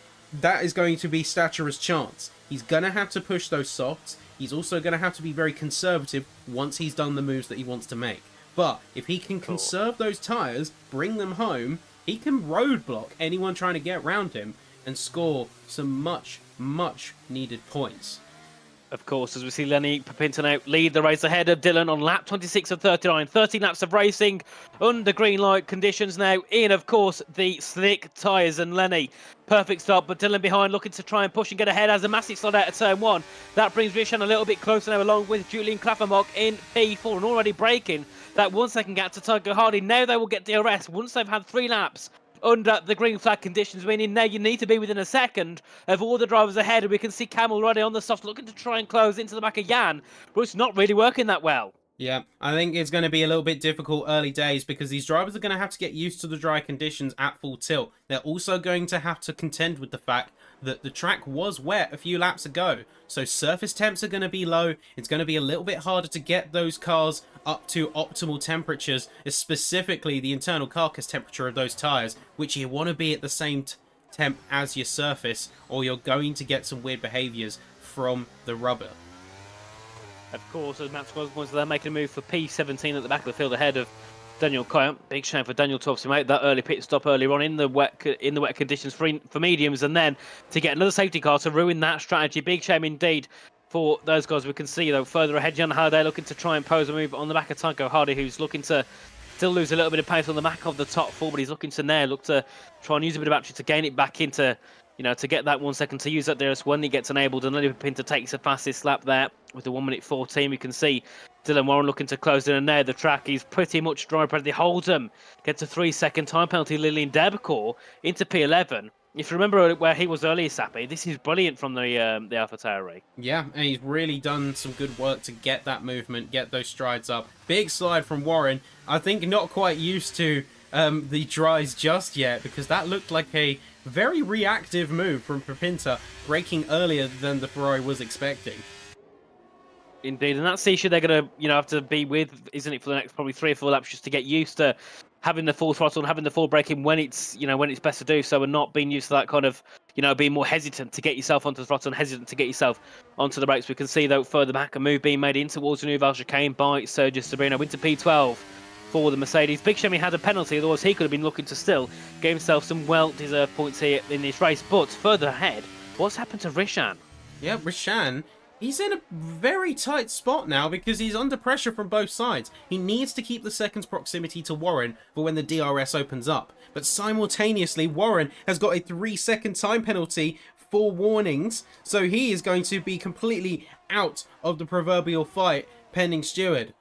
that is going to be Statura's chance. He's going to have to push those softs. He's also going to have to be very conservative once he's done the moves that he wants to make. But if he can conserve those tyres, bring them home, he can roadblock anyone trying to get around him and score some much needed points. Of course, as we see Lenny Pipinta now lead the race ahead of Dylan on lap 26 of 39. 13 laps of racing under green light conditions now in, of course, the slick tyres. And Lenny, perfect start, but Dylan behind looking to try and push and get ahead as a massive slide out of turn 1. That brings Rishan a little bit closer now, along with Julian Klaffermock in P4 and already breaking that 1 second gap to Tiger Hardy. Now they will get DRS once they've had 3 laps under the green flag conditions, meaning now you need to be within a second of all the drivers ahead. And we can see Cam already on the soft looking to try and close into the back of Jan, but it's not really working that well. Yeah, I think it's going to be a little bit difficult early days because these drivers are going to have to get used to the dry conditions at full tilt. They're also going to have to contend with the fact that the track was wet a few laps ago. So surface temps are going to be low. It's going to be a little bit harder to get those cars up to optimal temperatures, specifically the internal carcass temperature of those tyres, which you want to be at the same temp as your surface, or you're going to get some weird behaviours from the rubber. Of course, as Matt scores points, they're making a move for P17 at the back of the field ahead of Daniel Coyant. Big shame for Daniel to obviously make that early pit stop earlier on in the wet conditions for mediums, and then to get another safety car to ruin that strategy. Big shame indeed for those guys. We can see, though, further ahead, Jan Hardy looking to try and pose a move on the back of Tycho Hardy, who's looking to still lose a little bit of pace on the back of the top 4, but he's looking to now look to try and use a bit of battery to gain it back into, to get that 1 second, to use that DRS when he gets enabled. And Lenny Pipinta takes the fastest lap there with the 1:14. We can see Dylan Warren looking to close in, and now the track is pretty much dry. Bradley Holdham gets a 3-second time penalty. Lillian Debecourt into P11. If you remember where he was earlier, Sappy, this is brilliant from the AlphaTauri. Yeah, and he's really done some good work to get that movement, get those strides up. Big slide from Warren. I think not quite used to the dries just yet, because that looked like a very reactive move from Pipinta, braking earlier than the Ferrari was expecting. Indeed, and that's the issue they're going to, have to be with, isn't it, for the next probably 3 or 4 laps, just to get used to having the full throttle and having the full braking when it's, when it's best to do so, and not being used to that kind of, being more hesitant to get yourself onto the throttle and hesitant to get yourself onto the brakes. We can see, though, further back, a move being made in towards the Nouvelle Chicane by Sergio Sabrino into P12 for the Mercedes. Big shame he had a penalty, otherwise he could have been looking to still get himself some well-deserved points here in this race. But further ahead, what's happened to Rishan? Yeah, Rishan, he's in a very tight spot now because he's under pressure from both sides. He needs to keep the seconds proximity to Warren for when the DRS opens up. But simultaneously, Warren has got a 3-second time penalty for warnings, so he is going to be completely out of the proverbial fight pending Steward.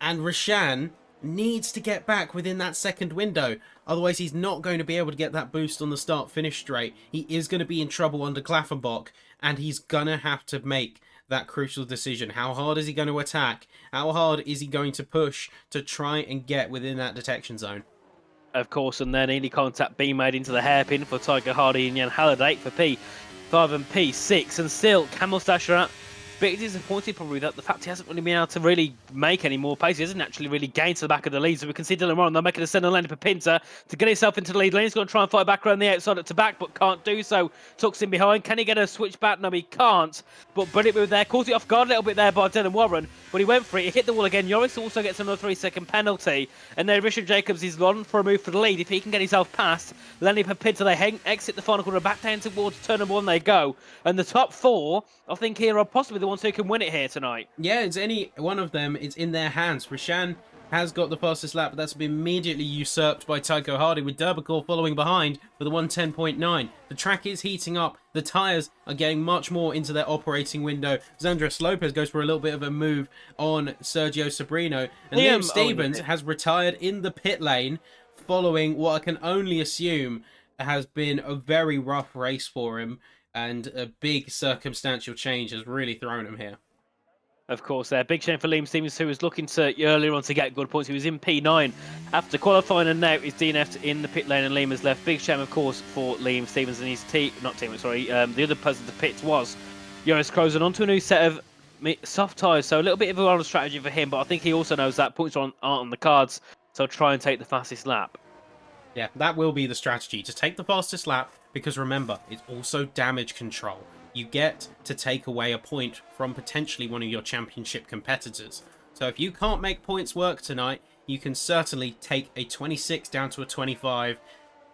And Rishan needs to get back within that second window, otherwise he's not going to be able to get that boost on the start-finish straight. He is going to be in trouble under Klaffenbach, and he's going to have to make that crucial decision. How hard is he going to attack? How hard is he going to push to try and get within that detection zone? Of course, and then any contact being made into the hairpin for Tiger Hardy and Jan Halliday for P5 and P6, and still Camel Stasher out. Bit disappointed probably that the fact he hasn't really been able to really make any more pace. He hasn't actually really gained to the back of the lead. So we can see Dylan Warren, they're making a send on Lenny Papinta to get himself into the lead. Lenny's going to try and fight back around the outside at the back, but can't do so. Tucks in behind. Can he get a switch back? No, he can't. But Brilliant move there. Caught it off guard a little bit there by Dylan Warren. But he went for it. He hit the wall again. Joris also gets another 3-second penalty. And then Richard Jacobs is on for a move for the lead. If he can get himself past Lenny Papinta, they exit the final corner. Back down towards turn number 1 they go. And the top 4, I think, here are possibly the ones who can win it here tonight. Yeah, it's any one of them. It's in their hands. Rishan has got the fastest lap, but that's been immediately usurped by Tycho Hardy, with Derbicourt following behind with a 1:10.9. The track is heating up. The tyres are getting much more into their operating window. Zandros Lopez goes for a little bit of a move on Sergio Sabrino. And Liam Stevens has retired in the pit lane following what I can only assume has been a very rough race for him, and a big circumstantial change has really thrown him here. Of course, there. Big shame for Liam Stevens, who was looking to earlier on to get good points. He was in P9 after qualifying, and now is DNF'd in the pit lane, and Liam has left. Big shame, of course, for Liam Stevens and his team. Not team, sorry. The other person to pit was Joris Krozen onto a new set of soft tyres. So a little bit of a run strategy for him, but I think he also knows that points aren't on the cards. So try and take the fastest lap. Yeah, that will be the strategy, to take the fastest lap, because remember, it's also damage control. You get to take away a point from potentially one of your championship competitors. So if you can't make points work tonight, you can certainly take a 26 down to a 25,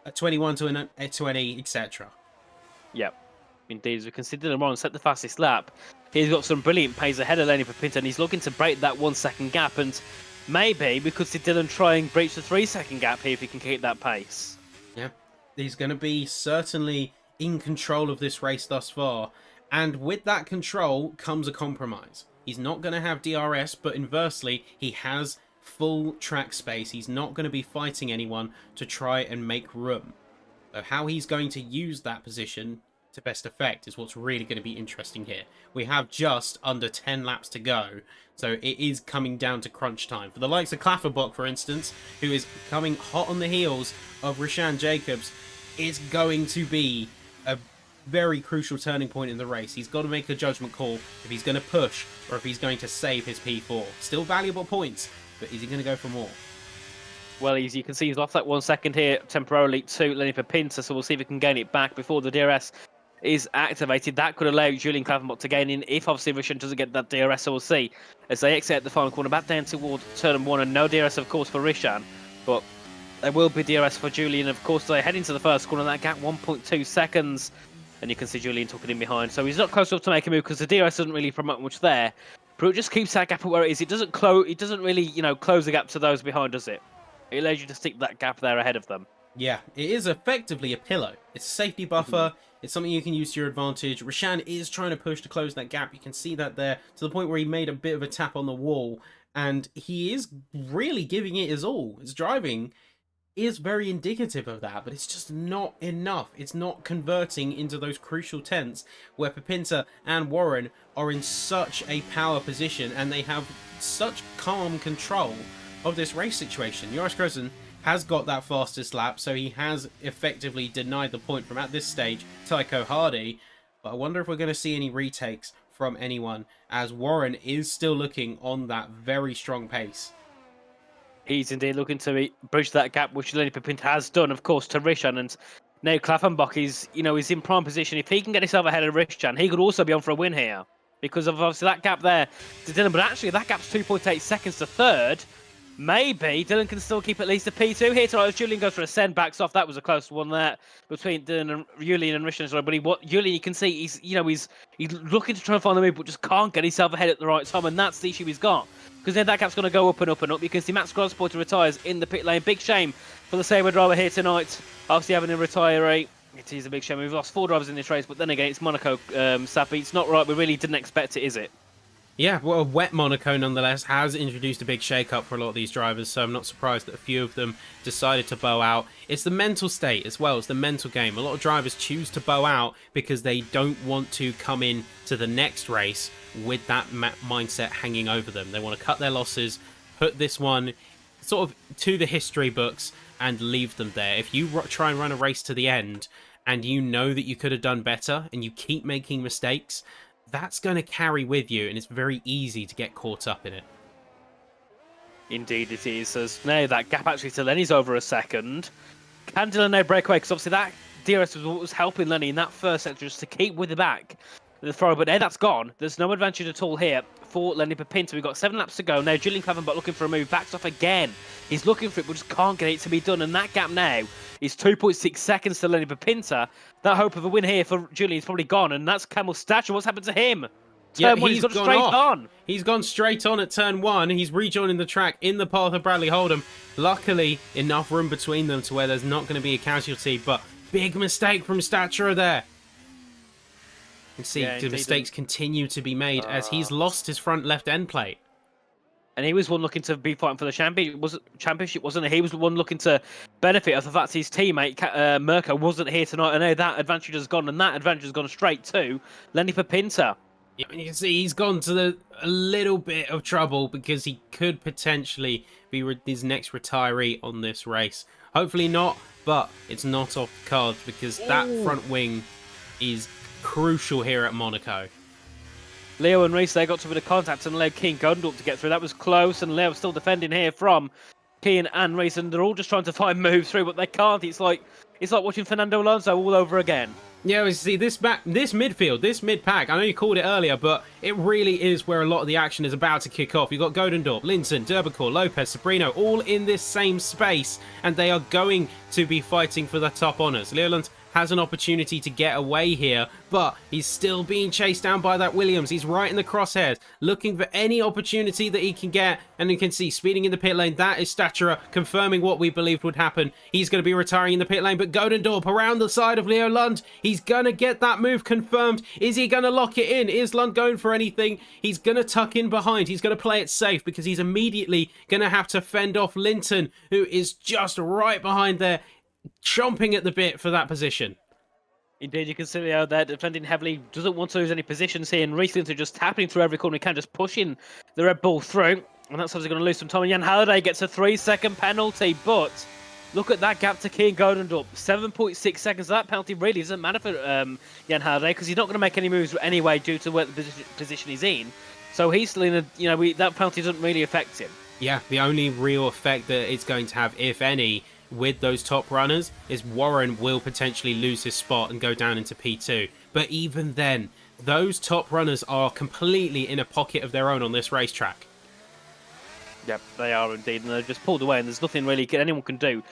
a 21 to a 20, etc. Yep, indeed. As we consider him on set the fastest lap, he's got some brilliant pace ahead of Lenny Papinta, and he's looking to break that 1-second gap. And maybe we could see Dylan try and breach the 3-second gap here if he can keep that pace. Yeah, he's going to be certainly in control of this race thus far, and with that control comes a compromise. He's not going to have DRS, but inversely he has full track space. He's not going to be fighting anyone to try and make room. So how he's going to use that position to best effect is what's really going to be interesting here. We have just under 10 laps to go, so it is coming down to crunch time. For the likes of Klaffenbach, for instance, who is coming hot on the heels of Rishan Jacobs, it's going to be a very crucial turning point in the race. He's got to make a judgment call if he's going to push or if he's going to save his P4. Still valuable points, but is he going to go for more? Well, as you can see, he's lost that 1 second here temporarily to Lenny Papinta, so we'll see if he can gain it back before the DRS is activated. That could allow Julian Klaffenbach to gain in if obviously Rishan doesn't get that DRS, so we'll see as they exit the final corner back down toward turn 1, and no DRS of course for Rishan, but there will be DRS for Julian. Of course, they head into the first corner, that gap 1.2 seconds. And you can see Julian tucking in behind. So he's not close enough to make a move because the DRS doesn't really promote much there. But it just keeps that gap where it is. It doesn't really, close the gap to those behind, does it? It allows you to stick that gap there ahead of them. Yeah, it is effectively a pillow. It's a safety buffer. It's something you can use to your advantage. Rishan is trying to push to close that gap. You can see that there to the point where he made a bit of a tap on the wall. And he is really giving it his all. His driving is very indicative of that, but it's just not enough. It's not converting into those crucial tenths where Papinta and Warren are in such a power position and they have such calm control of this race situation. Joris Krozen has got that fastest lap, so he has effectively denied the point from at this stage Tycho Hardy, but I wonder if we're going to see any retakes from anyone, as Warren is still looking on that very strong pace. He's indeed looking to bridge that gap, which Lenny Papinta has done, of course, to Rishan. And now Klaffenbach is, is in prime position. If he can get himself ahead of Rishan, he could also be on for a win here. Because of obviously that gap there to Dylan. But actually, that gap's 2.8 seconds to third. Maybe Dylan can still keep at least a P2 here tonight as Julian goes for a send, backs off. That was a close one there between Dylan and Julian and Richard. But Julian, you can see he's looking to try and find the move, but just can't get himself ahead at the right time, and that's the issue he's got. Because then that gap's going to go up and up and up. You can see Max Grossporter retires in the pit lane. Big shame for the Sabre driver here tonight. Obviously having a retiree. It is a big shame. We've lost 4 drivers in this race, but then again, it's Monaco, Sappy. It's not right. We really didn't expect it, is it? Yeah, well, wet Monaco nonetheless has introduced a big shake-up for a lot of these drivers, so I'm not surprised that a few of them decided to bow out. It's the mental state as well, it's the mental game. A lot of drivers choose to bow out because they don't want to come in to the next race with that mindset hanging over them. They want to cut their losses, put this one sort of to the history books and leave them there. If you try and run a race to the end and you know that you could have done better and you keep making mistakes, that's going to carry with you, and it's very easy to get caught up in it. Indeed it is. As now that gap actually to Lenny's over a second. Can Dylan now break away? Because obviously that DRS was what was helping Lenny in that first sector just to keep with the back. The throw, but now that's gone. There's no advantage at all here for Lenny Papinta. We've got 7 laps to go. Now Julian Clavenbach looking for a move. Backs off again. He's looking for it, but just can't get it to be done. And that gap now is 2.6 seconds to Lenny Papinta. That hope of a win here for Julian is probably gone. And that's Camel Stature. What's happened to him? Yeah, Turn 1, he's gone straight on. He's gone straight on at turn 1. He's rejoining the track in the path of Bradley Holdham. Luckily, enough room between them to where there's not going to be a casualty. But big mistake from Stature there. You can see the mistakes continue to be made as he's lost his front left end plate. And he was one looking to be fighting for the championship, wasn't he? He was the one looking to benefit of the fact his teammate, Mirko, wasn't here tonight. I know that advantage has gone, and that advantage has gone straight to Lenny Papinta. Yeah, you can see he's gone to a little bit of trouble because he could potentially be his next retiree on this race. Hopefully not, but it's not off the cards because that front wing is crucial here at Monaco. Leo and Reese, they got to a bit of contact and allowed Keane Gondorp to get through. That was close, and Leo still defending here from Keane and Reese, and they're all just trying to find moves through, but they can't. It's like watching Fernando Alonso all over again. Yeah, we see this midfield, this mid-pack, I know you called it earlier, but it really is where a lot of the action is about to kick off. You've got Godendorp, Linton, Derbacourt, Lopez, Sabrino, all in this same space, and they are going to be fighting for the top honours. Leoland has an opportunity to get away here, but he's still being chased down by that Williams. He's right in the crosshairs, looking for any opportunity that he can get, and you can see speeding in the pit lane. That is Staturer confirming what we believed would happen. He's going to be retiring in the pit lane, but Godendorp around the side of Leo Lund. He's going to get that move confirmed. Is he going to lock it in? Is Lund going for anything? He's going to tuck in behind. He's going to play it safe because he's immediately going to have to fend off Linton, who is just right behind there, chomping at the bit for that position. Indeed, you can see how they're defending heavily, doesn't want to lose any positions here, and recently just tapping through every corner he can, just pushing the Red Bull through, and that's obviously going to lose some time. And Jan Halliday gets a 3-second penalty, but look at that gap to Keane Godendorp, 7.6 seconds. That penalty really doesn't matter for Jan Halliday because he's not going to make any moves anyway due to where the position he's in. So he's still in a, that penalty doesn't really affect him. Yeah, the only real effect that it's going to have, if any, with those top runners is Warren will potentially lose his spot and go down into P2. But even then, those top runners are completely in a pocket of their own on this racetrack. Yep, they are indeed, and they've just pulled away, and there's nothing really anyone can do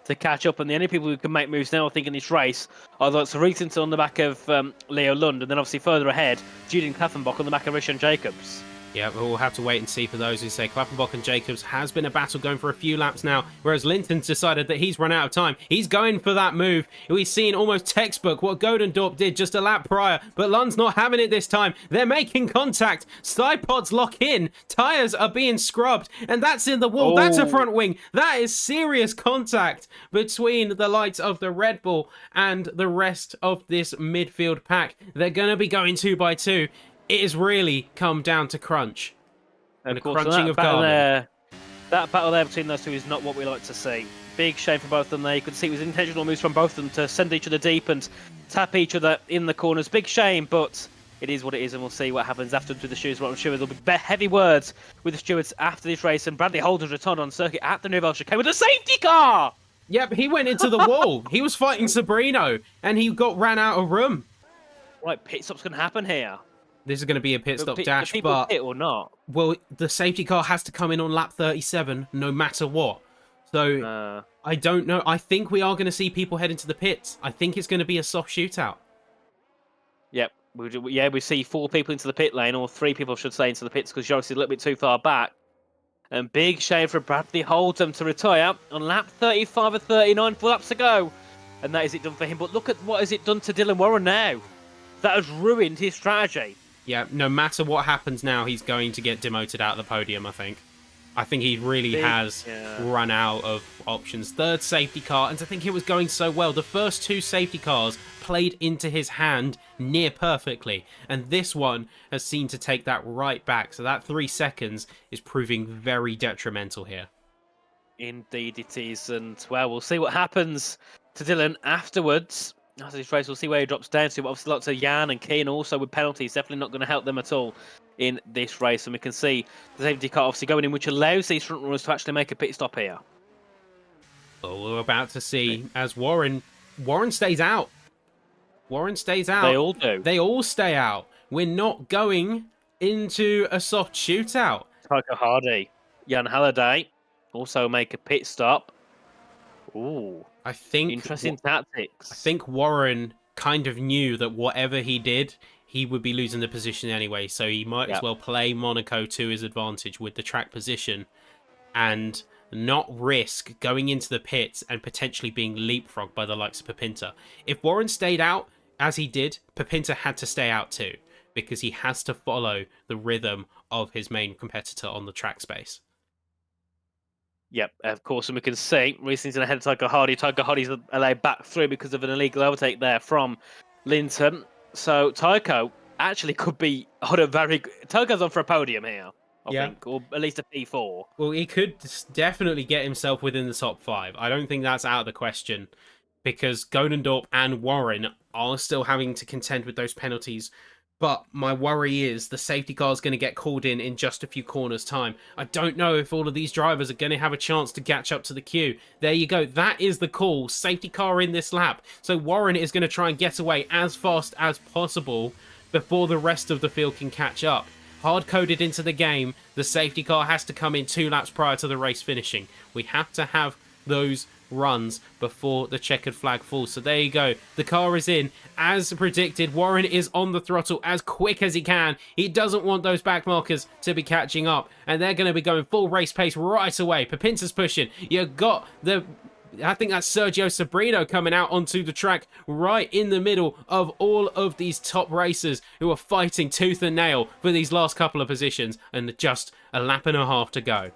to catch up. And the only people who can make moves now, I think, in this race are the recent on the back of Leo Lund, and then obviously further ahead, Julian Klaffenbach on the back of Richard Jacobs. Yeah, we'll have to wait and see for those who say Klaffenbach and Jacobs has been a battle going for a few laps now, whereas Linton's decided that he's run out of time. He's going for that move. We've seen almost textbook what Godendorp did just a lap prior, but Lund's not having it this time. They're making contact. Side pods lock in. Tyres are being scrubbed, and that's in the wall. That's a front wing. That is serious contact between the likes of the Red Bull and the rest of this midfield pack. They're going to be going 2 by 2. It has really come down to crunch. And of course, crunching of that battle there between those two is not what we like to see. Big shame for both of them there. You could see it was intentional moves from both of them to send each other deep and tap each other in the corners. Big shame, but it is what it is, and we'll see what happens afterwards with the stewards. Well, I'm sure there'll be heavy words with the stewards after this race, and Bradley Holden's returned on circuit at the Nouvelle Chicane with a safety car! Yep, he went into the wall. He was fighting Sabrino, and he got ran out of room. Right, pit stop's going to happen here. This is going to be a pit stop dash, do people but pit or not? well, the safety car has to come in on lap 37, no matter what. So I don't know. I think we are going to see people head into the pits. I think it's going to be a soft shootout. Yep. We see 4 people into the pit lane, or 3 people, I should say, into the pits because Joris is a little bit too far back. And big shame for Bradley Holdham to retire on lap 35 of 39, 4 laps to go. And that is it done for him. But look at what has it done to Dylan Warren now. That has ruined his strategy. Yeah, no matter what happens now, he's going to get demoted out of the podium, I think. I think he really has run out of options. 3rd safety car, and to think it was going so well. The first 2 safety cars played into his hand near perfectly, and this one has seemed to take that right back. So that 3 seconds is proving very detrimental here. Indeed it is, and well, we'll see what happens to Dylan afterwards. After this race, we'll see where he drops down to. But obviously, lots of Jan and Keane also with penalties. Definitely not going to help them at all in this race. And we can see the safety car obviously going in, which allows these front runners to actually make a pit stop here. Well, we're about to see as Warren stays out. Warren stays out. They all do. They all stay out. We're not going into a soft shootout. Tycho Hardy, Jan Halliday also make a pit stop. Ooh. I think interesting tactics. I think Warren kind of knew that whatever he did, he would be losing the position anyway. So he might as well play Monaco to his advantage with the track position and not risk going into the pits and potentially being leapfrogged by the likes of Pepinter. If Warren stayed out, as he did, Pepinter had to stay out too, because he has to follow the rhythm of his main competitor on the track space. Yep, of course, and we can see racing's ahead of Tycho Hardy. Tycho Hardy's allowed back through because of an illegal overtake there from Linton. So Tycho actually could be on a very good... Tycho's on for a podium here, I think, or at least a P4. Well, he could definitely get himself within the top 5. I don't think that's out of the question, because Godendorp and Warren are still having to contend with those penalties. But my worry is the safety car is going to get called in just a few corners' time. I don't know if all of these drivers are going to have a chance to catch up to the queue. There you go. That is the call. Safety car in this lap. So Warren is going to try and get away as fast as possible before the rest of the field can catch up. Hard-coded into the game, the safety car has to come in 2 laps prior to the race finishing. We have to have those runs before the checkered flag falls. So there you go. The car is in. As predicted, Warren is on the throttle as quick as he can. He doesn't want those back markers to be catching up, and they're going to be going full race pace right away. Pepinter's pushing. You got the... I think that's Sergio Sobrino coming out onto the track right in the middle of all of these top racers who are fighting tooth and nail for these last couple of positions, and just a lap and a half to go.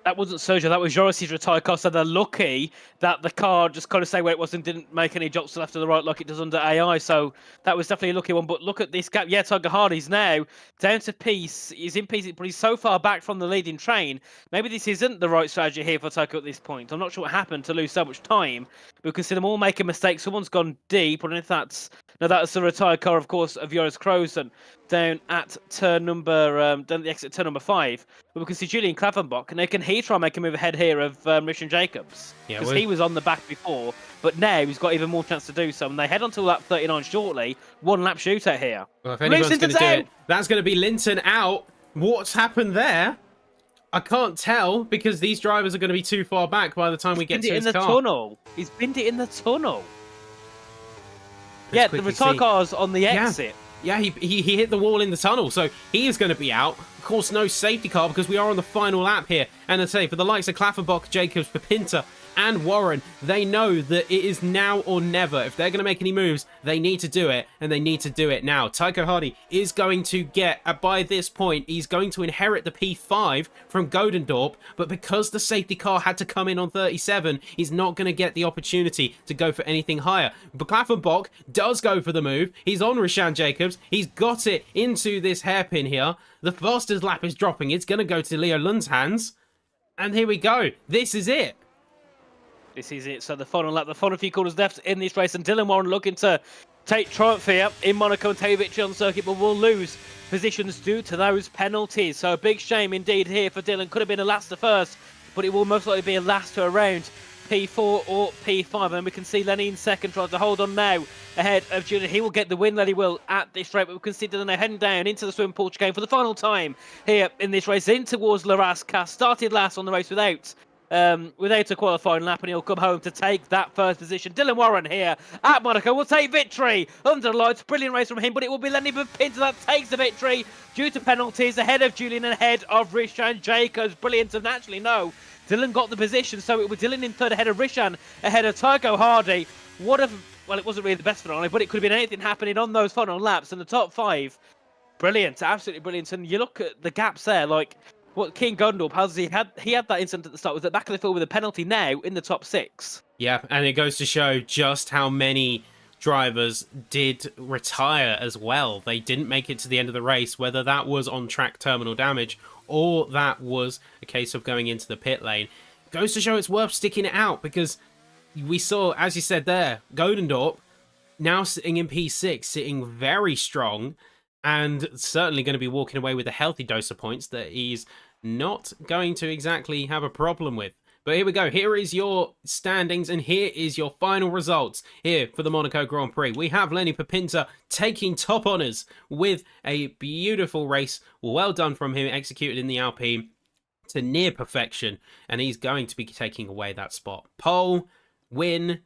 That wasn't Sergio, that was Joris's retired car, so they're lucky that the car just kind of stayed where it was and didn't make any drops to the left or the right like it does under AI, so that was definitely a lucky one. But look at this gap. Yeah, Tycho Hardy's now down to Peace. He's in Peace, but he's so far back from the leading train. Maybe this isn't the right strategy here for Tycho at this point. I'm not sure what happened to lose so much time, but we can see them all make a mistake. Someone's gone deep, I don't know if that's... No, that's the retired car, of course, of Joris Krozen down at turn number, down at the exit turn number 5. But we can see Julian Klavenbach, and can he try and make a move ahead here of Richard Jacobs? Because he was on the back before, but now he's got even more chance to do so. And they head on to lap 39 shortly. 1 lap shootout here. Well, if anyone's going to do it, that's going to be Linton out. What's happened there? I can't tell, because these drivers are going to be too far back by the time we get to his car. He's binned it in the tunnel. Yeah, the retired car's on the exit. Yeah, he hit the wall in the tunnel, so he is going to be out. Of course, no safety car because we are on the final lap here. And I say, for the likes of Klaffenbach, Jacobs, Pepinter, and Warren, they know that it is now or never. If they're going to make any moves, they need to do it, and they need to do it now. Tycho Hardy is going to get, by this point, he's going to inherit the P5 from Godendorp, but because the safety car had to come in on 37, he's not going to get the opportunity to go for anything higher. But Klaffenbach does go for the move. He's on Rishan Jacobs. He's got it into this hairpin here. The fastest lap is dropping. It's going to go to Leo Lund's hands. And here we go. This is it. This is it. So the final lap, the final few corners left in this race, and Dylan Warren looking to take triumph here in Monaco and take victory on the circuit, but will lose positions due to those penalties. So a big shame indeed here for Dylan. Could have been a last to first, but it will most likely be a last to around P4 or P5, and we can see Lenny in second, tries to hold on now ahead of Julian. He will get the win, Lenny will, at this rate, but we can see Dylan now heading down into the swim pool chicane for the final time here in this race, in towards Larasca. Started last on the race without a qualifying lap, and he'll come home to take that first position. Dylan Warren here at Monaco will take victory under the lights. Brilliant race from him, but it will be Lenny Pinto that takes the victory due to penalties, ahead of Julian and ahead of Rishan Jacobs. Brilliant, and naturally, no, Dylan got the position, so it was Dylan in third ahead of Rishan, ahead of Tycho Hardy. Well, it wasn't really the best finale, but it could have been anything happening on those final laps, and the top five, brilliant, absolutely brilliant. And you look at the gaps there, like what King Gundorp has, he had that incident at the start, was at the back of the field with a penalty, now in the top 6. Yeah, and it goes to show just how many drivers did retire as well. They didn't make it to the end of the race, whether that was on track terminal damage or that was a case of going into the pit lane. Goes to show it's worth sticking it out, because we saw, as you said there, Godendorp now sitting in P6, sitting very strong, and certainly going to be walking away with a healthy dose of points that he's not going to exactly have a problem with. But here we go. Here is your standings, and here is your final results here for the Monaco Grand Prix. We have Lenny Pinto taking top honours with a beautiful race. Well done from him, executed in the Alpine to near perfection, and he's going to be taking away that spot. Pole, win,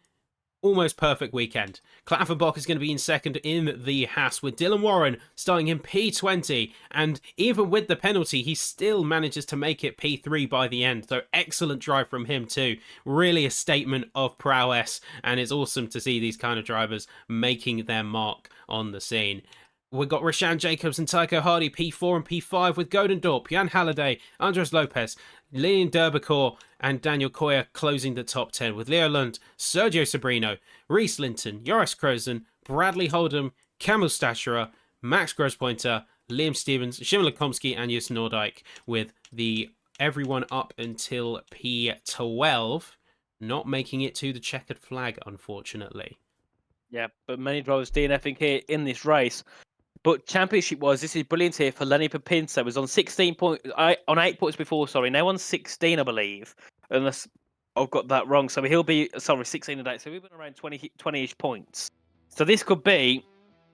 almost perfect weekend. Klaffenbach is going to be in second in the Haas, with Dylan Warren starting in P20, and even with the penalty, he still manages to make it P3 by the end. So excellent drive from him too. Really a statement of prowess, and it's awesome to see these kind of drivers making their mark on the scene. We've got Rishan Jacobs and Tycho Hardy P4 and P5, with Godendorp, Jan Halliday, Andres Lopez, Lilian Derbacourt and Daniel Koya closing the top 10, with Leo Lund, Sergio Sobrino, Reese Linton, Joris Krozen, Bradley Holdham, Kamil Stacherer, Max Grosspointer, Liam Stevens, Shimon Lekomsky and Jus Nordijk, with the everyone up until P12 not making it to the checkered flag, unfortunately. Yeah, but many drivers DNFing here in this race. But championship-wise, this is brilliant here for Lenny Pinto. Was on 16 points, on 8 points before, sorry. Now on 16, I believe. Unless I've got that wrong. So he'll be, 16 today. So we've been around 20-ish points. So this could be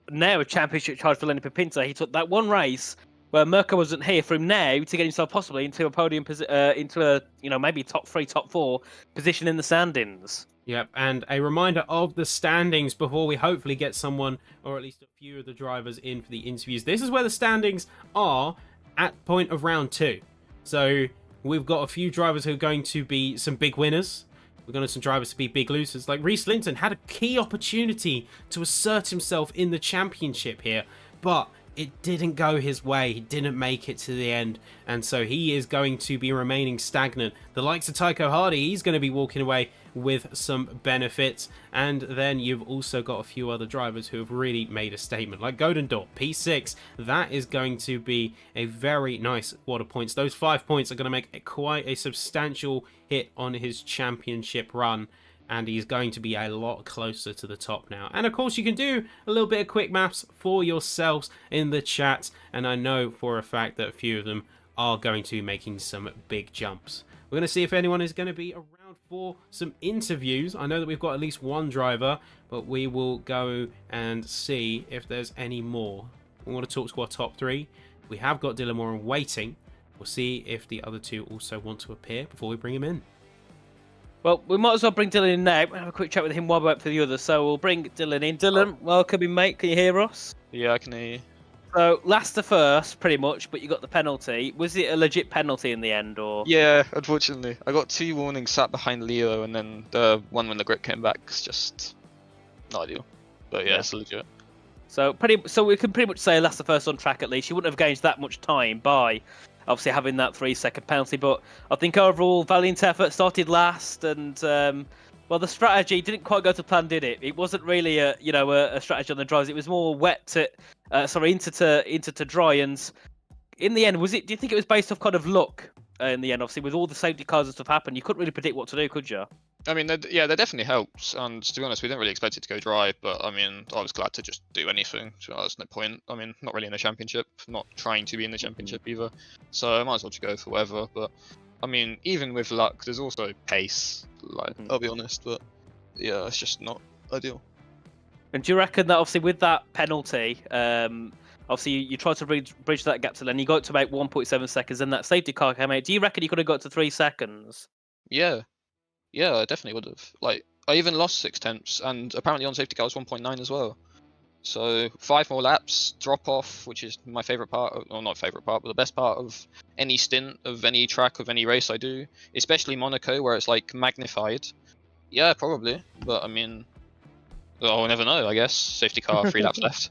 now a championship charge for Lenny Pinto. He took that one race where Mirko wasn't here for him now to get himself possibly into a podium, into a, maybe top 3, top 4 position in the standings. Yep, and a reminder of the standings before we hopefully get someone, or at least a few of the drivers, in for the interviews. This is where the standings are at point of round 2. So we've got a few drivers who are going to be some big winners. We're going to have some drivers to be big losers. Like Reese Linton had a key opportunity to assert himself in the championship here, but it didn't go his way. He didn't make it to the end, and so he is going to be remaining stagnant. The likes of Tycho Hardy, he's going to be walking away with some benefits, and then you've also got a few other drivers who have really made a statement, like Godendorp, P6. That is going to be a very nice wad of points. Those 5 points are going to make quite a substantial hit on his championship run, and he's going to be a lot closer to the top now. And of course, you can do a little bit of quick maths for yourselves in the chat, and I know for a fact that a few of them are going to be making some big jumps. We're going to see if anyone is going to be around for some interviews. I know that we've got at least one driver, but we will go and see if there's any more. We want to talk to our top 3. We have got Dylan Warren waiting. We'll see if the other 2 also want to appear before we bring him in. Well, we might as well bring Dylan in now. Have a quick chat with him while we wait for the others. So we'll bring Dylan in. Dylan, welcome in, mate. Can you hear us? Yeah, I can hear you. So, last to first, pretty much, but you got the penalty. Was it a legit penalty in the end, or...? Yeah, unfortunately. I got 2 warnings sat behind Leo, and then the one when the grip came back is just not ideal. But yeah, it's legit. So we can pretty much say last to first on track at least. You wouldn't have gained that much time by obviously having that 3-second penalty, but I think overall valiant effort, started last, and well, the strategy didn't quite go to plan, did it? It wasn't really a strategy on the dries. It was more wet to into to dry, and in the end, do you think it was based off kind of luck? In the end, obviously, with all the safety cars and stuff happen, you couldn't really predict what to do, could you? I mean, yeah, that definitely helps. And to be honest, we didn't really expect it to go dry. But I mean, I was glad to just do anything. So there's no point. I mean, not really in the championship. Not trying to be in the championship either. So I might as well just go for whatever. But I mean, even with luck, there's also pace. Like, I'll be honest, but yeah, it's just not ideal. And do you reckon that obviously with that penalty, obviously you tried to bridge that gap to then you got to about 1.7 seconds, and that safety car came out. Do you reckon you could have got to 3 seconds? Yeah, I definitely would have. Like, I even lost 6 tenths, and apparently on safety car was 1.9 as well. So 5 more laps, drop off, which is my favorite part, or not favorite part, but the best part of any stint of any track of any race I do, especially Monaco, where it's like magnified. Yeah, probably, but I mean, well, we'll never know. I guess safety car, 3 laps left.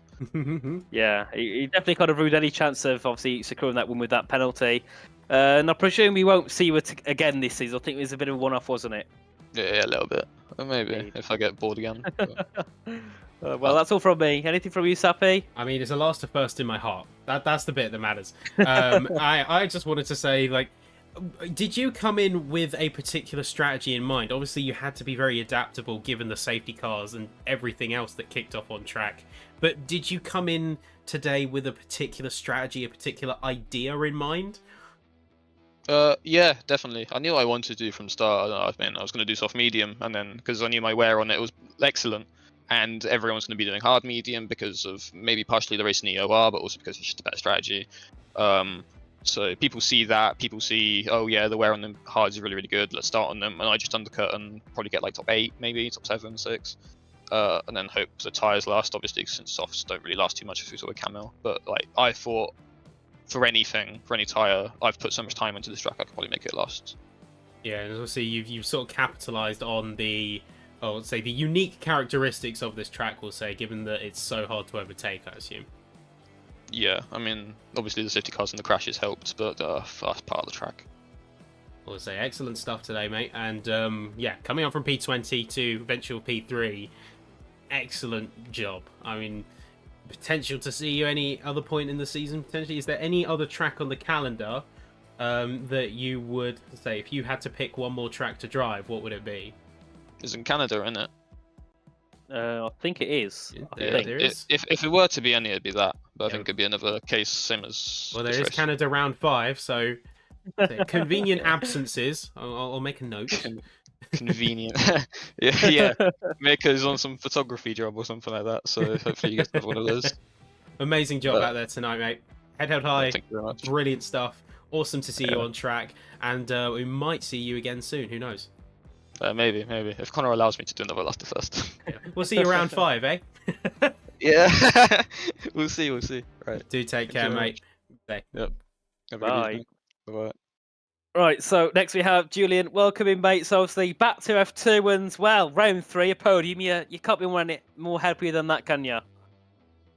Yeah, he definitely kind of ruined any chance of obviously securing that win with that penalty. And I presume we won't see you again this season. I think it was a bit of a one-off, wasn't it? Yeah, a little bit. Maybe if I get bored again. But... well, that's all from me. Anything from you, Sappy? I mean, it's a last to first in my heart. That's the bit that matters. I just wanted to say, like, did you come in with a particular strategy in mind? Obviously, you had to be very adaptable given the safety cars and everything else that kicked off on track. But did you come in today with a particular strategy, a particular idea in mind? Yeah, definitely. I knew what I wanted to do from the start. I mean, I was going to do soft medium, and then because I knew my wear on it was excellent, and everyone's going to be doing hard medium because of maybe partially the race in EOR, but also because it's just a better strategy. So people see that, people see, oh yeah, the wear on the hards is really, really good, let's start on them, and I just undercut and probably get like top 8, maybe, top 7, 6. And then hope the tyres last, obviously, since softs don't really last too much if it's all a camo. But like, I thought, for anything, for any tyre, I've put so much time into this track, I could probably make it last. Yeah, and obviously you've sort of capitalised on the, let's say, the unique characteristics of this track, we'll say, given that it's so hard to overtake, I assume. Yeah, I mean, obviously the safety cars and the crashes helped, but that's part of the track. We'll say excellent stuff today, mate. And yeah, coming on from P20 to eventual P3, excellent job. I mean, potential to see you any other point in the season, potentially. Is there any other track on the calendar that you would say, if you had to pick one more track to drive, what would it be? It's in Canada, isn't it? I think it is. Yeah, there is. If it were to be any, it'd be that. But I think it'd be another case, same as. Well, there is race. Canada round 5, so convenient absences. I'll make a note. Convenient. yeah. Maker's on some photography job or something like that, so hopefully you get one of those. Amazing job out there tonight, mate. Head held high. Thank you very much. Brilliant stuff. Awesome to see you on track, and we might see you again soon. Who knows? Maybe. If Connor allows me to do another last to first. Yeah. We'll see you around 5, eh? Yeah. We'll see. Right. Do take care, mate. Yep. Have a good Bye. evening. Bye. Right, so next we have Julian. Welcome in, mate. So obviously back to F2 and, well, round 3, a podium. You can't be more happier than that, can you?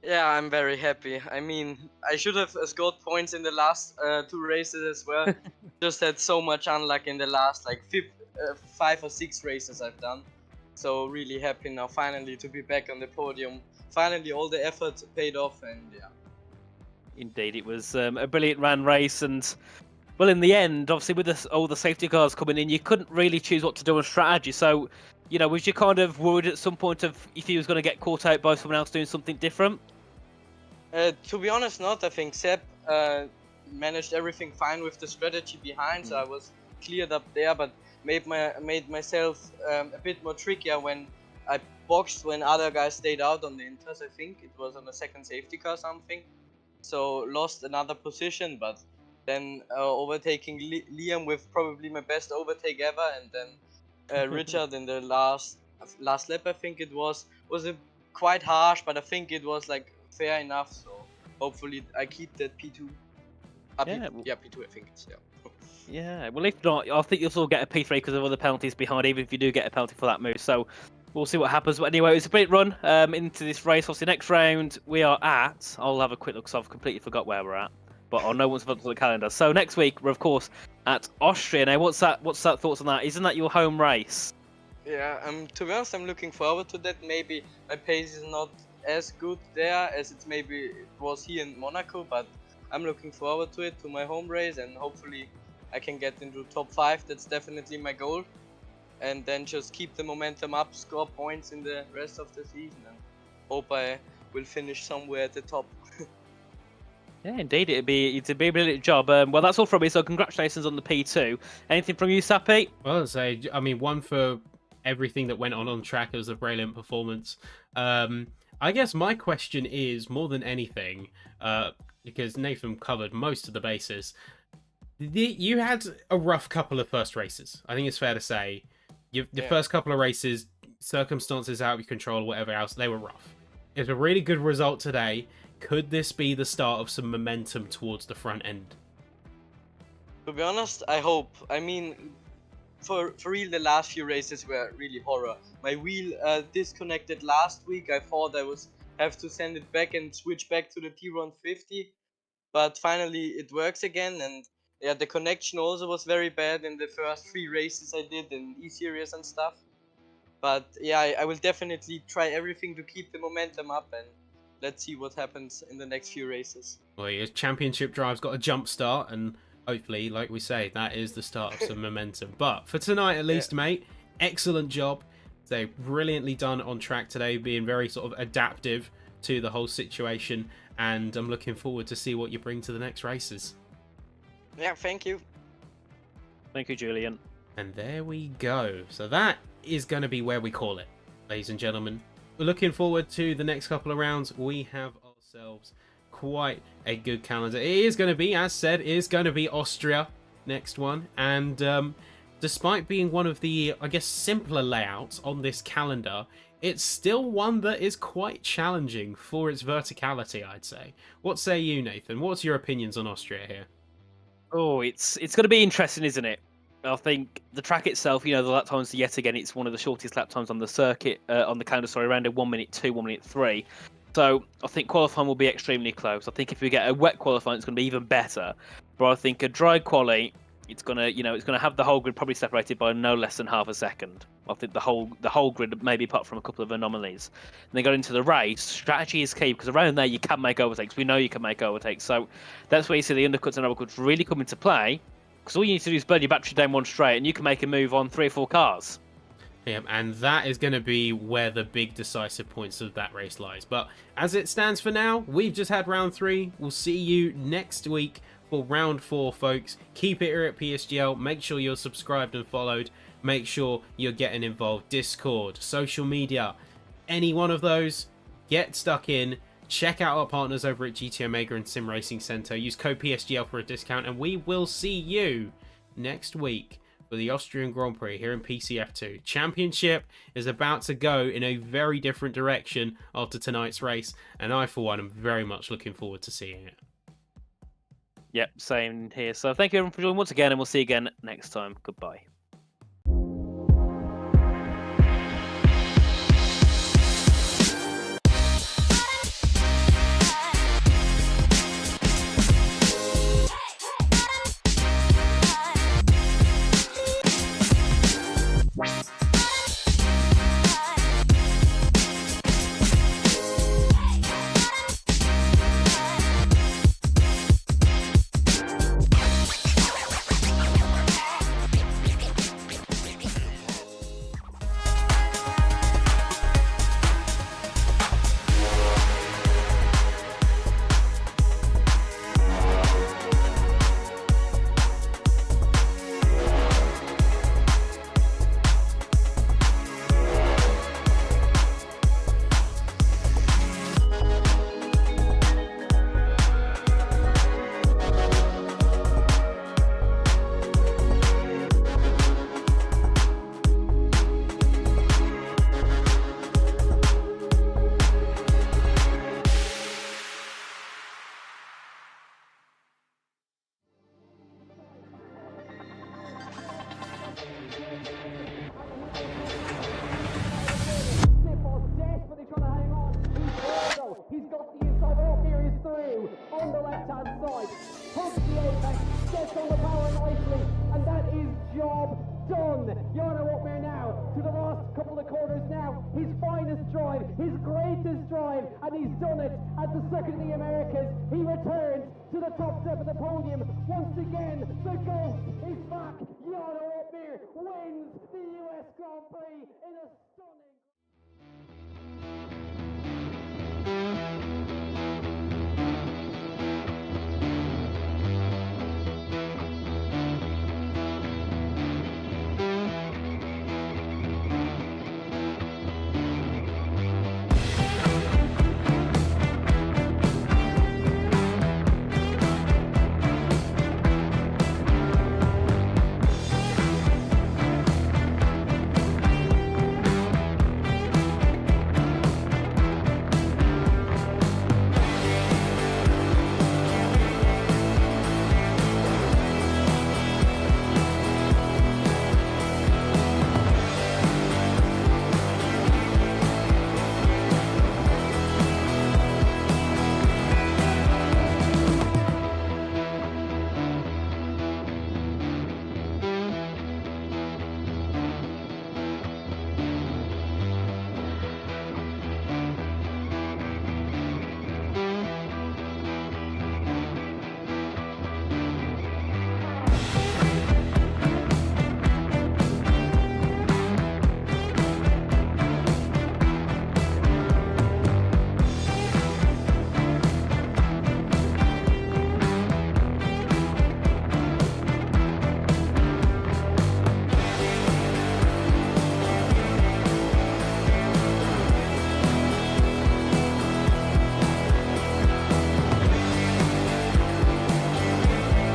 Yeah, I'm very happy. I mean, I should have scored points in the last 2 races as well. Just had so much unluck in the last like 5 or 6 races I've done. So really happy now finally to be back on the podium. Finally all the effort paid off, and yeah. Indeed, it was a brilliant ran race, and well, in the end, obviously with all the safety cars coming in, you couldn't really choose what to do on strategy. So, you know, was you kind of worried at some point of if you was going to get caught out by someone else doing something different? To be honest, not. I think Seb managed everything fine with the strategy behind, so I was cleared up there, but made myself a bit more trickier when I boxed when other guys stayed out on the inters. I think it was on the second safety car something, so lost another position, but then overtaking Liam with probably my best overtake ever, and then Richard in the last lap, I think it was quite harsh, but I think it was like fair enough, so hopefully I keep that P2. P2 I think it's, yeah. Yeah, well, if not, I think you'll still get a P3 because of other penalties behind, even if you do get a penalty for that move. So we'll see what happens. But anyway, it was a great run into this race. Obviously, next round we are at. I'll have a quick look because I've completely forgot where we're at. But I'll know once I've looked at the calendar. So next week we're of course at Austria. Now, what's that thoughts on that? Isn't that your home race? Yeah, to be honest, I'm looking forward to that. Maybe my pace is not as good there as it was here in Monaco, but I'm looking forward to it, to my home race, and hopefully I can get into top 5. That's definitely my goal, and then just keep the momentum up, score points in the rest of the season, and hope I will finish somewhere at the top. Yeah, indeed, it'd be a brilliant job. Well, that's all from me. So congratulations on the P2. Anything from you, Sappy? Well, I mean, one for everything that went on track. It was a brilliant performance. I guess my question is more than anything, because Nathan covered most of the bases. You had a rough couple of first races. I think it's fair to say. The first couple of races, circumstances out of your control, or whatever else, they were rough. It's a really good result today. Could this be the start of some momentum towards the front end? To be honest, I hope. I mean, for real, the last few races were really horror. My wheel disconnected last week. I thought I was have to send it back and switch back to the T150, but finally it works again. And yeah, the connection also was very bad in the first 3 races I did in E-Series and stuff. But yeah, I will definitely try everything to keep the momentum up, and let's see what happens in the next few races. Well, your championship drive's got a jump start, and hopefully, like we say, that is the start of some momentum. But for tonight, at least, mate, excellent job. They brilliantly done on track today, being very sort of adaptive to the whole situation, and I'm looking forward to see what you bring to the next races. Yeah, thank you. Thank you, Julian. And there we go. So that is going to be where we call it, ladies and gentlemen. We're looking forward to the next couple of rounds. We have ourselves quite a good calendar. It is going to be, as said, Austria next one. And despite being one of the, I guess, simpler layouts on this calendar, it's still one that is quite challenging for its verticality, I'd say. What say you, Nathan? What's your opinions on Austria here? Oh, it's going to be interesting, isn't it? I think the track itself, the lap times, yet again, it's one of the shortest lap times on the circuit, on the calendar, sorry, around a 1 minute 2, 1 minute 3. So I think qualifying will be extremely close. I think if we get a wet qualifying, it's going to be even better. But I think a dry quali, it's going to have the whole grid probably separated by no less than half a second. I think the whole grid, maybe apart from a couple of anomalies. And then go into the race, strategy is key, because around there you can make overtakes. We know you can make overtakes. So that's where you see the undercuts and overcuts really come into play. Because all you need to do is burn your battery down one straight, and you can make a move on 3 or 4 cars. Yeah, and that is going to be where the big decisive points of that race lies. But as it stands for now, we've just had round 3. We'll see you next week for round 4, folks. Keep it here at PSGL. Make sure you're subscribed and followed. Make sure you're getting involved. Discord, social media, any one of those, get stuck in. Check out our partners over at GT Omega and Sim Racing Centre. Use code PSGL for a discount, and we will see you next week for the Austrian Grand Prix here in PCF2. Championship is about to go in a very different direction after tonight's race, and I, for one, am very much looking forward to seeing it. Yep, same here. So thank you everyone for joining once again, and we'll see you again next time. Goodbye. He's got the inside off, here is through on the left hand side. Pumps the apex, gets on the power nicely, and that is job done. Jarno Opmeer now to the last couple of corners now. His finest drive, his greatest drive, and he's done it at the Circuit of the Americas. He returns to the top step of the podium. Once again, the GOAT is back. Jarno Opmeer wins the US Grand Prix in a stunning...